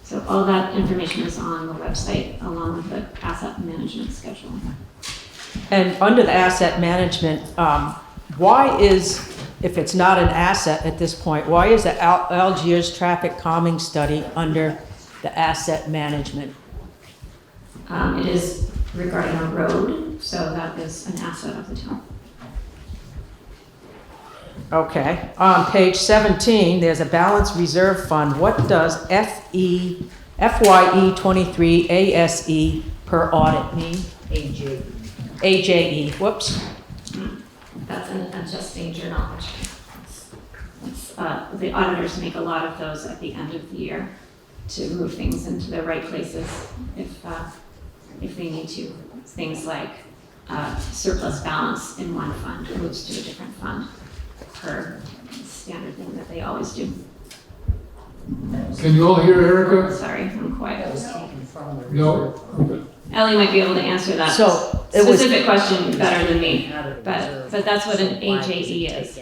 So all that information is on the website along with the asset management schedule. And under the asset management, why is, if it's not an asset at this point, why is the Algiers traffic calming study under the asset management? It is regarding a road, so that is an asset of the town. Okay. On page 17, there's a balanced reserve fund. What does FYE 23 ASE per audit mean? AJE. Whoops. That's an adjusting journal entry. The auditors make a lot of those at the end of the year to move things into the right places if they need to. Things like surplus balance in one fund moves to a different fund per standard thing that they always do. Can you all hear Erica? Sorry, I'm quiet. No? Okay. Ellie might be able to answer that specific question better than me, but that's what an AJE is.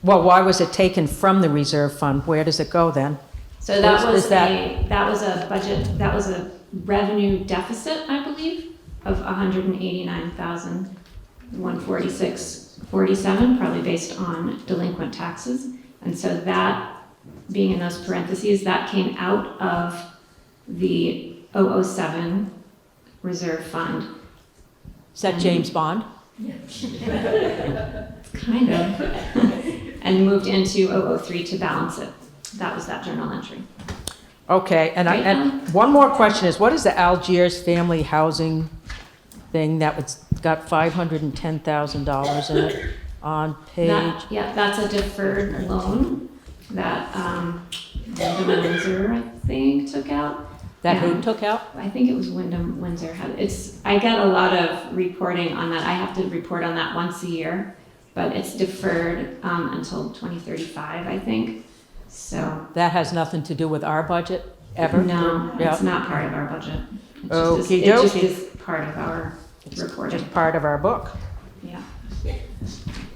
Well, why was it taken from the reserve fund? Where does it go then? So that was a budget, that was a revenue deficit, I believe, of $189,146.47, probably based on delinquent taxes. And so that, being in those parentheses, that came out of the 007 reserve fund. Is that James Bond? Kind of. And moved into 003 to balance it. That was that journal entry. Okay, and one more question is, what is the Algiers family housing thing that got $510,000 in it on page? That's a deferred loan that Wyndham Windsor, I think, took out. That who took out? I think it was Wyndham Windsor. I get a lot of reporting on that. I have to report on that once a year, but it's deferred until 2035, I think. So that has nothing to do with our budget ever? No, it's not part of our budget. It just is part of our reporting. Just part of our book. Yeah.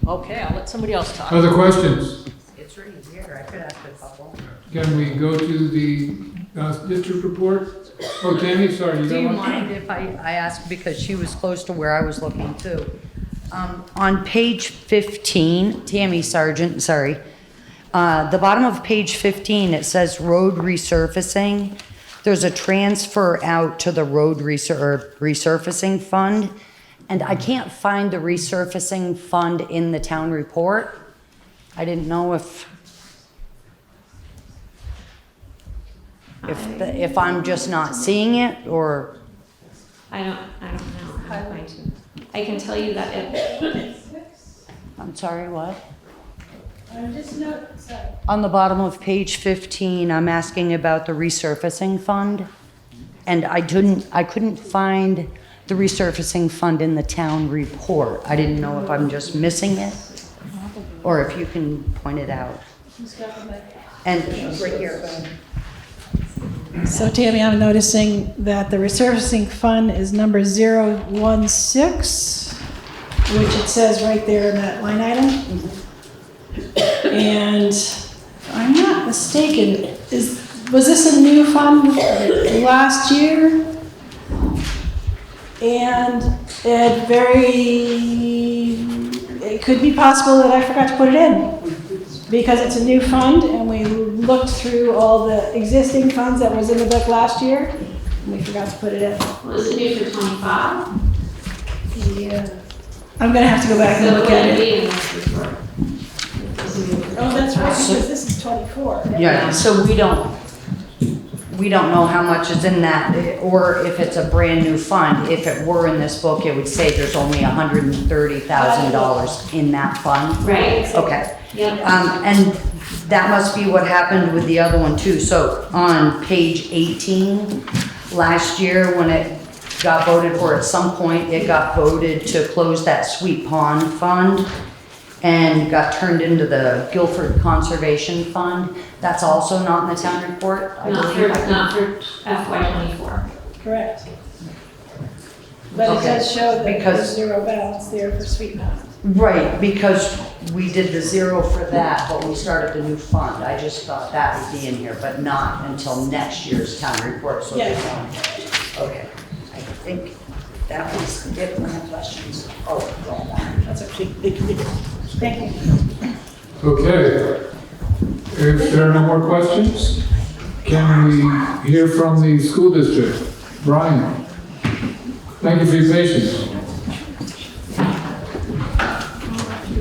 Okay, I'll let somebody else talk. Other questions? It's right here, I could ask a couple. Can we go to the district report? Oh, Tammy, sorry. Do you mind if I ask, because she was close to where I was looking too. On page 15, Tammy Sargent, sorry. The bottom of page 15, it says road resurfacing. There's a transfer out to the road resurfacing fund, and I can't find the resurfacing fund in the town report. I didn't know if I'm just not seeing it, or I don't know how I'm going to. I can tell you that it. I'm sorry, what? Sorry. On the bottom of page 15, I'm asking about the resurfacing fund, and I couldn't find the resurfacing fund in the town report. I didn't know if I'm just missing it, or if you can point it out. And right here. So Tammy, I'm noticing that the resurfacing fund is number 016, which it says right there in that line item. And if I'm not mistaken, was this a new fund last year? And it could be possible that I forgot to put it in, because it's a new fund, and we looked through all the existing funds that was in the book last year, and we forgot to put it in. Was it new for 25? Yeah. I'm gonna have to go back and look at it. Oh, that's right, because this is 24. Yeah, so we don't know how much is in that, or if it's a brand new fund. If it were in this book, it would say there's only $130,000 in that fund. Right. Okay. Yep. And that must be what happened with the other one too. So on page 18, last year when it got voted for, at some point it got voted to close that Sweet Pond Fund and got turned into the Guilford Conservation Fund. That's also not in the town report, I believe. Not for FY24. Correct. But it does show that there's zero balance there for Sweet Pond. Right, because we did the zero for that, but we started the new fund. I just thought that would be in here, but not until next year's town report, so Yes. Okay, I think that was it for my questions. Oh, well, That's okay. Thank you. Okay. If there are no more questions, can we hear from the school district? Brian, thank you for your patience.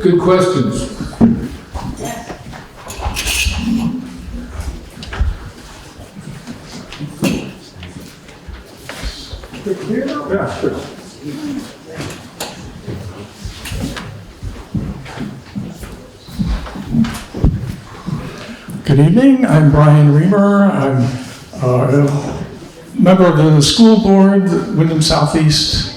Good questions. Yeah, sure. Good evening, I'm Brian Reamer. I'm a member of the school board, the Wyndham Southeast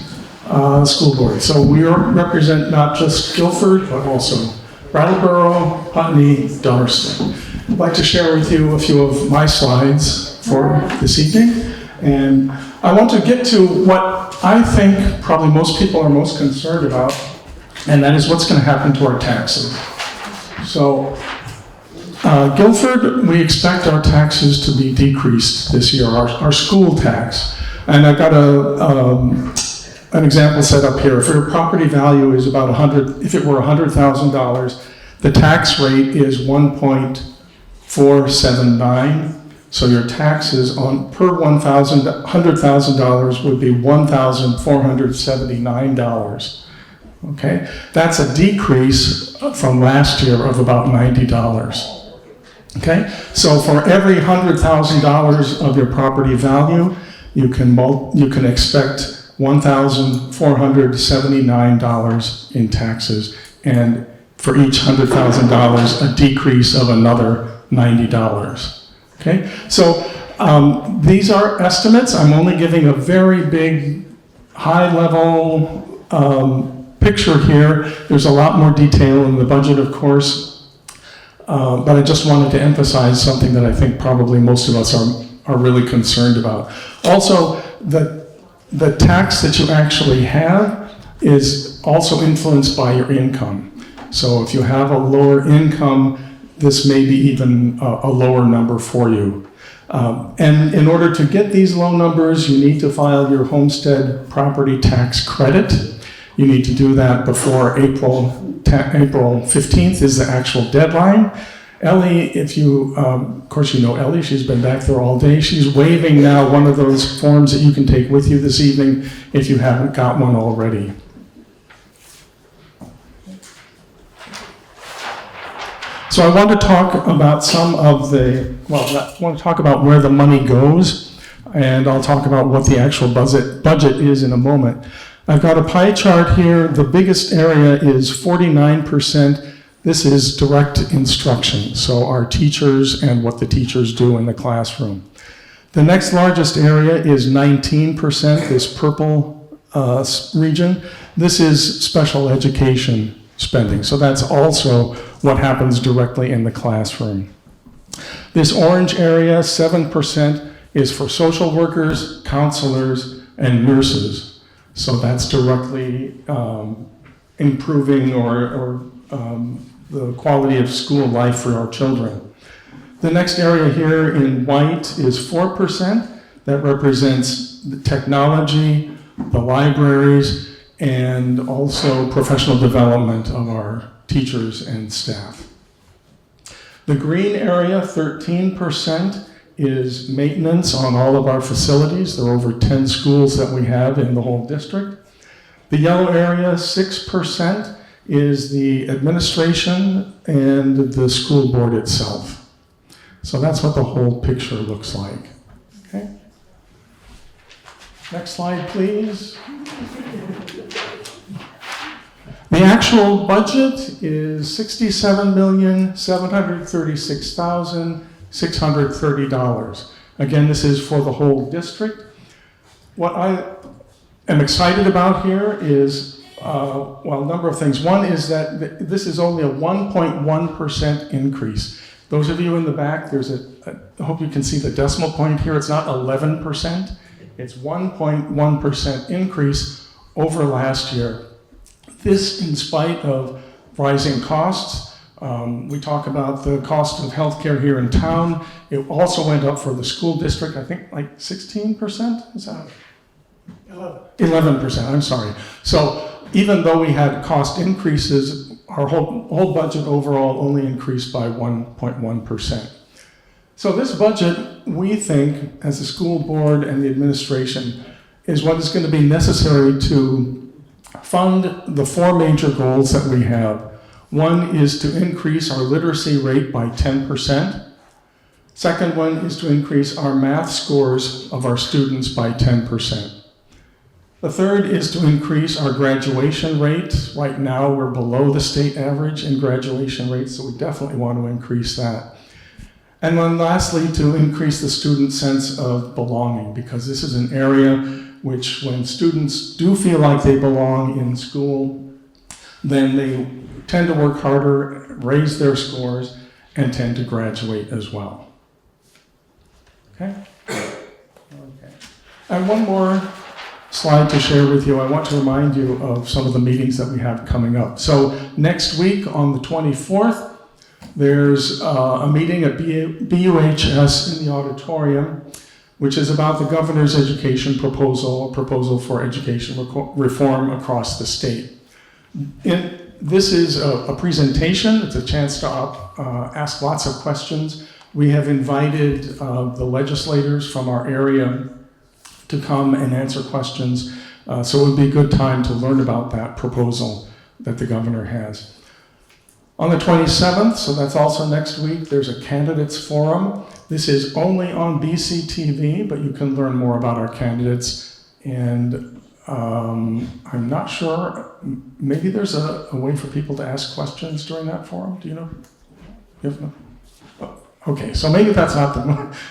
School Board. So we represent not just Guilford, but also Brattleboro, Putney, Dummerston. I'd like to share with you a few of my slides for this evening. And I want to get to what I think probably most people are most concerned about, and that is what's going to happen to our taxes. So Guilford, we expect our taxes to be decreased this year, our school tax. And I've got an example set up here. If your property value is about if it were $100,000, the tax rate is 1.479. So your taxes on per $100,000 would be $1,479. Okay, that's a decrease from last year of about $90. Okay, so for every $100,000 of your property value, you can expect $1,479 in taxes, and for each $100,000, a decrease of another $90. Okay, so these are estimates. I'm only giving a very big, high-level picture here. There's a lot more detail in the budget, of course, but I just wanted to emphasize something that I think probably most of us are really concerned about. Also, the tax that you actually have is also influenced by your income. So if you have a lower income, this may be even a lower number for you. And in order to get these low numbers, you need to file your homestead property tax credit. You need to do that before April 15th is the actual deadline. Ellie, if you, of course you know Ellie, she's been back there all day. She's waving now one of those forms that you can take with you this evening if you haven't got one already. So I want to talk about I want to talk about where the money goes, and I'll talk about what the actual budget is in a moment. I've got a pie chart here. The biggest area is 49%. This is direct instruction, so our teachers and what the teachers do in the classroom. The next largest area is 19%, this purple region. This is special education spending, so that's also what happens directly in the classroom. This orange area, 7%, is for social workers, counselors, and nurses. So that's directly improving or the quality of school life for our children. The next area here in white is 4%. That represents the technology, the libraries, and also professional development of our teachers and staff. The green area, 13%, is maintenance on all of our facilities. There are over 10 schools that we have in the whole district. The yellow area, 6%, is the administration and the school board itself. So that's what the whole picture looks like. Okay. Next slide, please. The actual budget is $67,736,630. Again, this is for the whole district. What I am excited about here is, a number of things. One is that this is only a 1.1% increase. Those of you in the back, I hope you can see the decimal point here. It's not 11%. It's 1.1% increase over last year. This in spite of rising costs. We talk about the cost of healthcare here in town. It also went up for the school district, I think like 16%, is that? 11%, I'm sorry. So even though we had cost increases, our whole budget overall only increased by 1.1%. So this budget, we think, as the school board and the administration, is what is going to be necessary to fund the four major goals that we have. One is to increase our literacy rate by 10%. Second one is to increase our math scores of our students by 10%. The third is to increase our graduation rate. Right now, we're below the state average in graduation rates, so we definitely want to increase that. And then lastly, to increase the student sense of belonging, because this is an area which when students do feel like they belong in school, then they tend to work harder, raise their scores, and tend to graduate as well. Okay? And one more slide to share with you. I want to remind you of some of the meetings that we have coming up. So next week on the 24th, there's a meeting at BUHS in the auditorium, which is about the governor's education proposal, a proposal for education reform across the state. This is a presentation. It's a chance to ask lots of questions We have invited the legislators from our area to come and answer questions. So it would be a good time to learn about that proposal that the governor has. On the 27th, so that's also next week, there's a candidates forum. This is only on BCTV, but you can learn more about our candidates. And I'm not sure, maybe there's a way for people to ask questions during that forum. Do you know? You have no? Okay, so maybe that's not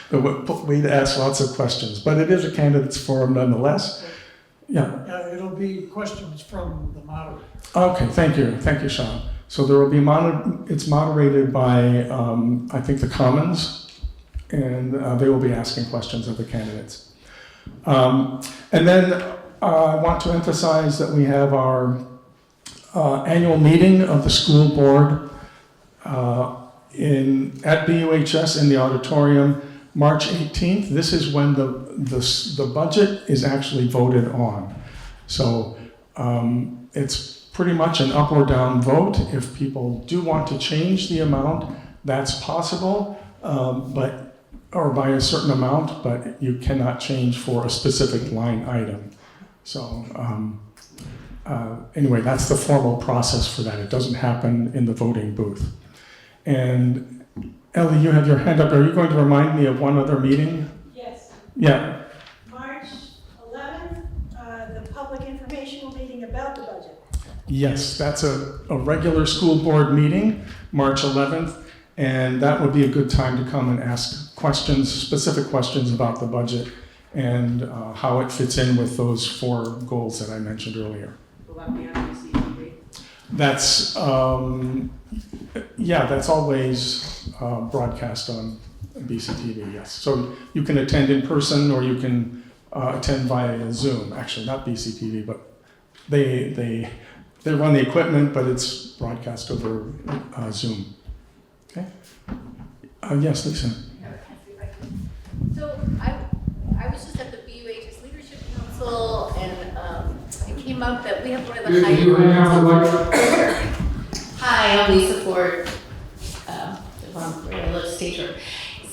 the way to ask lots of questions, but it is a candidates forum nonetheless. Yeah. It'll be questions from the moderator. Okay, thank you, Sean. So there will be it's moderated by I think the Commons, and they will be asking questions of the candidates. And then I want to emphasize that we have our annual meeting of the school board at BUHS in the auditorium, March 18th. This is when the budget is actually voted on. So it's pretty much an up or down vote. If people do want to change the amount, that's possible, or by a certain amount, but you cannot change for a specific line item. So anyway, that's the formal process for that. It doesn't happen in the voting booth. And Ellie, you have your hand up. Are you going to remind me of one other meeting? Yes. Yeah. March 11th, the public informational meeting about the budget. Yes, that's a regular school board meeting, March 11th, and that would be a good time to come and ask questions, specific questions about the budget and how it fits in with those 4 goals that I mentioned earlier. Will that be on BCTV? That's, that's always broadcast on BCTV, yes. So you can attend in person or you can attend via Zoom. Actually, not BCTV, but they run the equipment, but it's broadcast over Zoom. Okay? Yes, Lisa. So I was just at the VIII Leadership Council, and it came up that we have one of the highest. Hi, I'm Lisa Ford. Let's state her.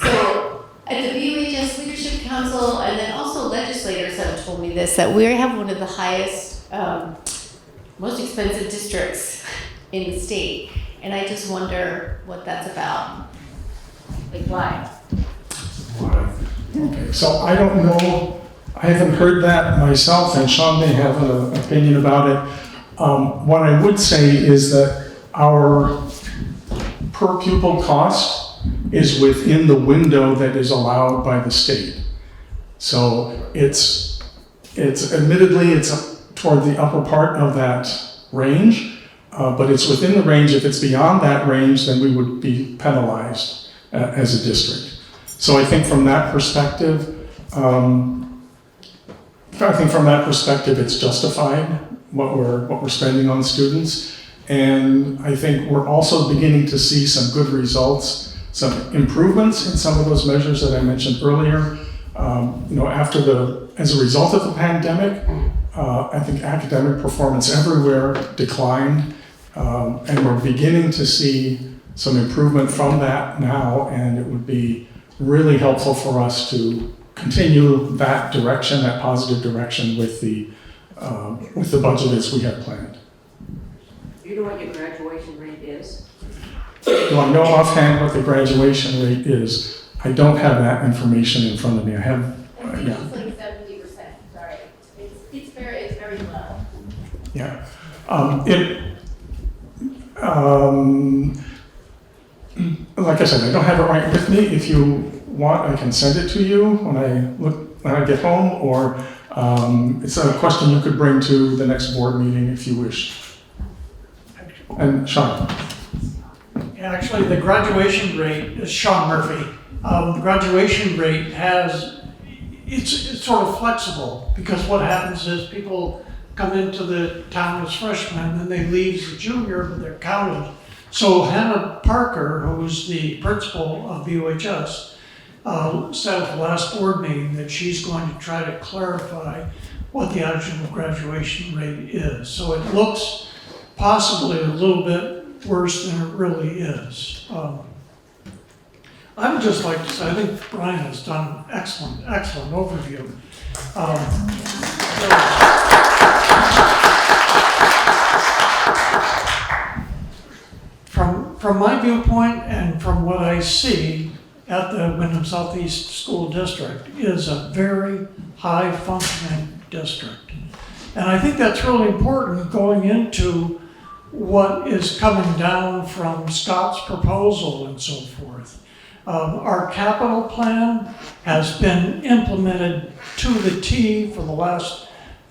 So at the VIII Leadership Council, and then also legislators have told me this, that we have one of the highest, most expensive districts in the state. And I just wonder what that's about. Like, why? Okay, so I don't know, I haven't heard that myself, and Sean may have an opinion about it. What I would say is that our per pupil cost is within the window that is allowed by the state. So it's admittedly, it's toward the upper part of that range, but it's within the range. If it's beyond that range, then we would be penalized as a district. So I think from that perspective, it's justified what we're spending on students. And I think we're also beginning to see some good results, some improvements in some of those measures that I mentioned earlier. As a result of the pandemic, I think academic performance everywhere declined, and we're beginning to see some improvement from that now, and it would be really helpful for us to continue that direction, that positive direction with the budget as we have planned. Do you know what your graduation rate is? Do I know offhand what the graduation rate is? I don't have that information in front of me. I have, It's like 70%, sorry. It's very low. Yeah. Like I said, I don't have it right with me. If you want, I can send it to you when I get home, or it's a question you could bring to the next board meeting if you wish. And Sean. Yeah, actually, the graduation rate is Sean Murphy. The graduation rate it's sort of flexible, because what happens is people come into the town as freshmen and they leave as a junior, but they're counted. So Hannah Parker, who's the principal of VOHS, said at the last board meeting that she's going to try to clarify what the actual graduation rate is. So it looks possibly a little bit worse than it really is. I would just like to say, I think Brian has done an excellent overview. From my viewpoint and from what I see at the Wyndham Southeast School District is a very high functioning district. And I think that's really important going into what is coming down from Scott's proposal and so forth. Our capital plan has been implemented to the T for the last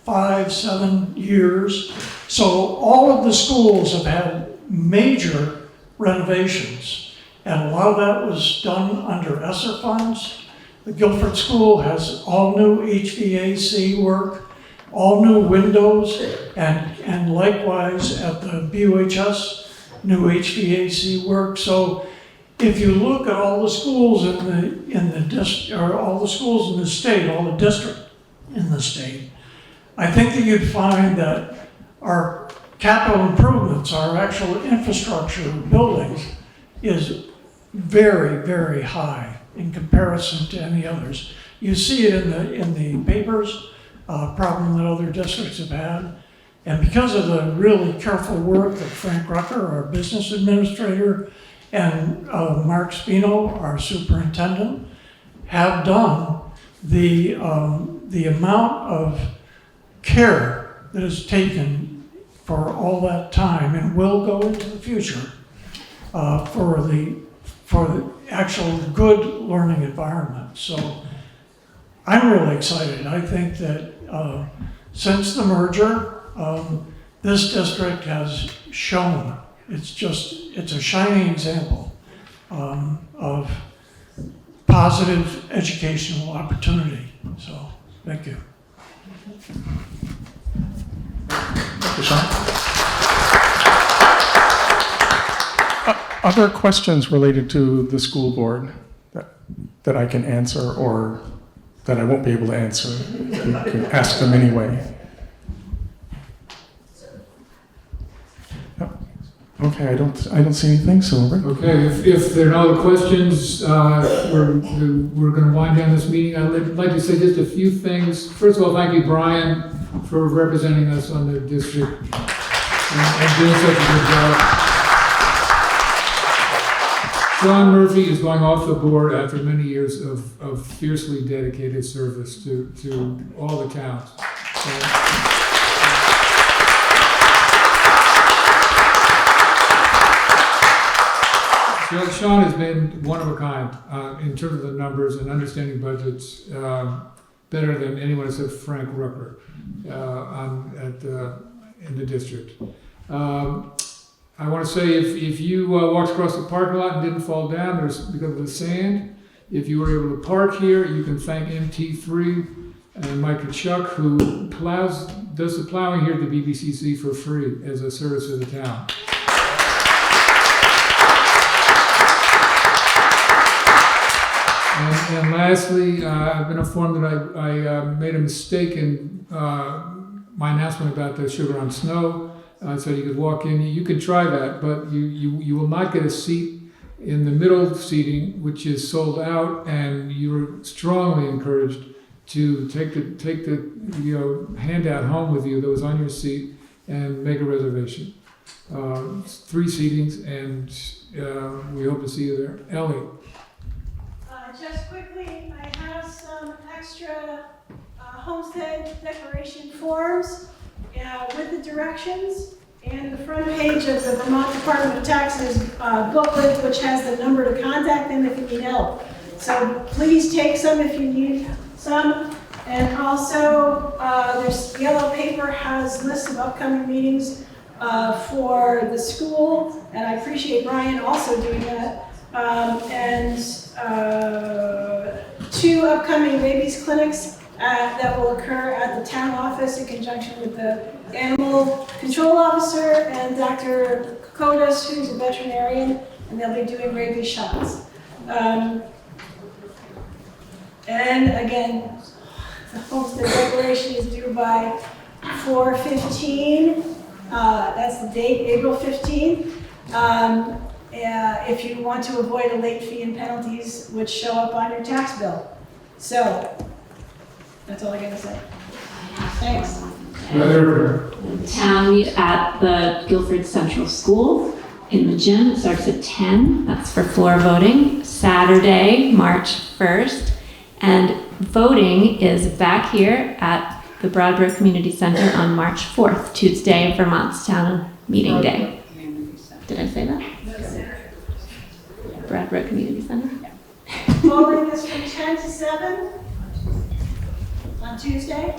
5-7 years. So all of the schools have had major renovations, and a lot of that was done under ESSER funds. The Guilford School has all new HVAC work, all new windows, and likewise at the BUHS, new HVAC work. So if you look at all the schools in the district, or all the schools in the state, all the district in the state, I think that you'd find that our capital improvements, our actual infrastructure buildings, is very, very high in comparison to any others. You see it in the papers, problem that other districts have had. And because of the really careful work that Frank Rucker, our business administrator, and Mark Spino, our superintendent, have done, the amount of care that is taken for all that time and will go into the future for the actual good learning environment. So I'm really excited. I think that since the merger, this district has shown, it's a shining example of positive educational opportunity. So thank you. Other questions related to the school board that I can answer or that I won't be able to answer? You can ask them anyway. Okay, I don't see anything, so Rick? Okay, if there are no other questions, we're going to wind down this meeting. I'd like to say just a few things. First of all, thank you, Brian, for representing us on the district and doing such a good job. John Murphy is going off the board after many years of fiercely dedicated service to all the towns. Sean has been one of a kind in terms of the numbers and understanding budgets, better than anyone except Frank Rucker in the district. I want to say if you walked across the parking lot and didn't fall down because of the sand, if you were able to park here, you can thank MT3 and Mike Kachuk, who does the plowing here at the BBCC for free as a service to the town. And lastly, I've been informed that I made a mistake in my announcement about the sugar on snow. So you could walk in. You could try that, but you will not get a seat in the middle seating, which is sold out. And you're strongly encouraged to take the handout home with you that was on your seat and make a reservation. 3 seatings, and we hope to see you there. Ellie. Just quickly, I have some extra homestead declaration forms with the directions and the front page of the Vermont Department of Taxes booklet, which has the number to contact them if you need help. So please take some if you need some. And also, there's yellow paper has lists of upcoming meetings for the school, and I appreciate Brian also doing that. And 2 upcoming rabies clinics that will occur at the town office in conjunction with the animal control officer and Dr. Kokodas, who's a veterinarian, and they'll be doing rabies shots. And again, the homestead declaration is due by 4/15. That's the date, April 15th. if you want to avoid a late fee and penalties which show up on your tax bill. So, that's all I gotta say. Thanks. Town meet at the Guilford Central School in the gym. It starts at 10. That's for floor voting. Saturday, March 1st. And voting is back here at the Brattleboro Community Center on March 4th, Tuesday, Vermont's Town Meeting Day. Did I say that? Brattleboro Community Center? Polling is from 10 to 7 on Tuesday.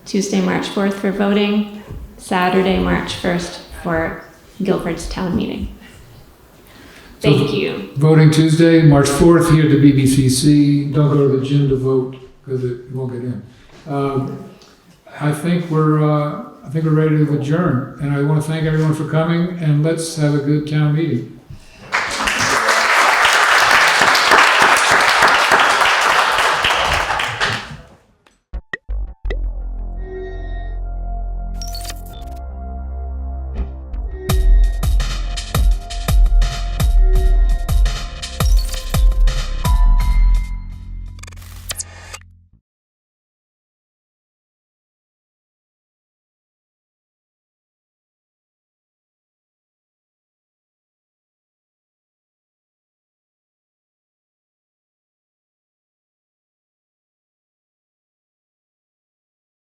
Tuesday, March 4th for voting. Saturday, March 1st for Guilford's town meeting. Thank you. Voting Tuesday, March 4th here at the BBCC. Don't go to the gym to vote because it won't get in. I think we're ready to adjourn. And I want to thank everyone for coming, and let's have a good town meeting.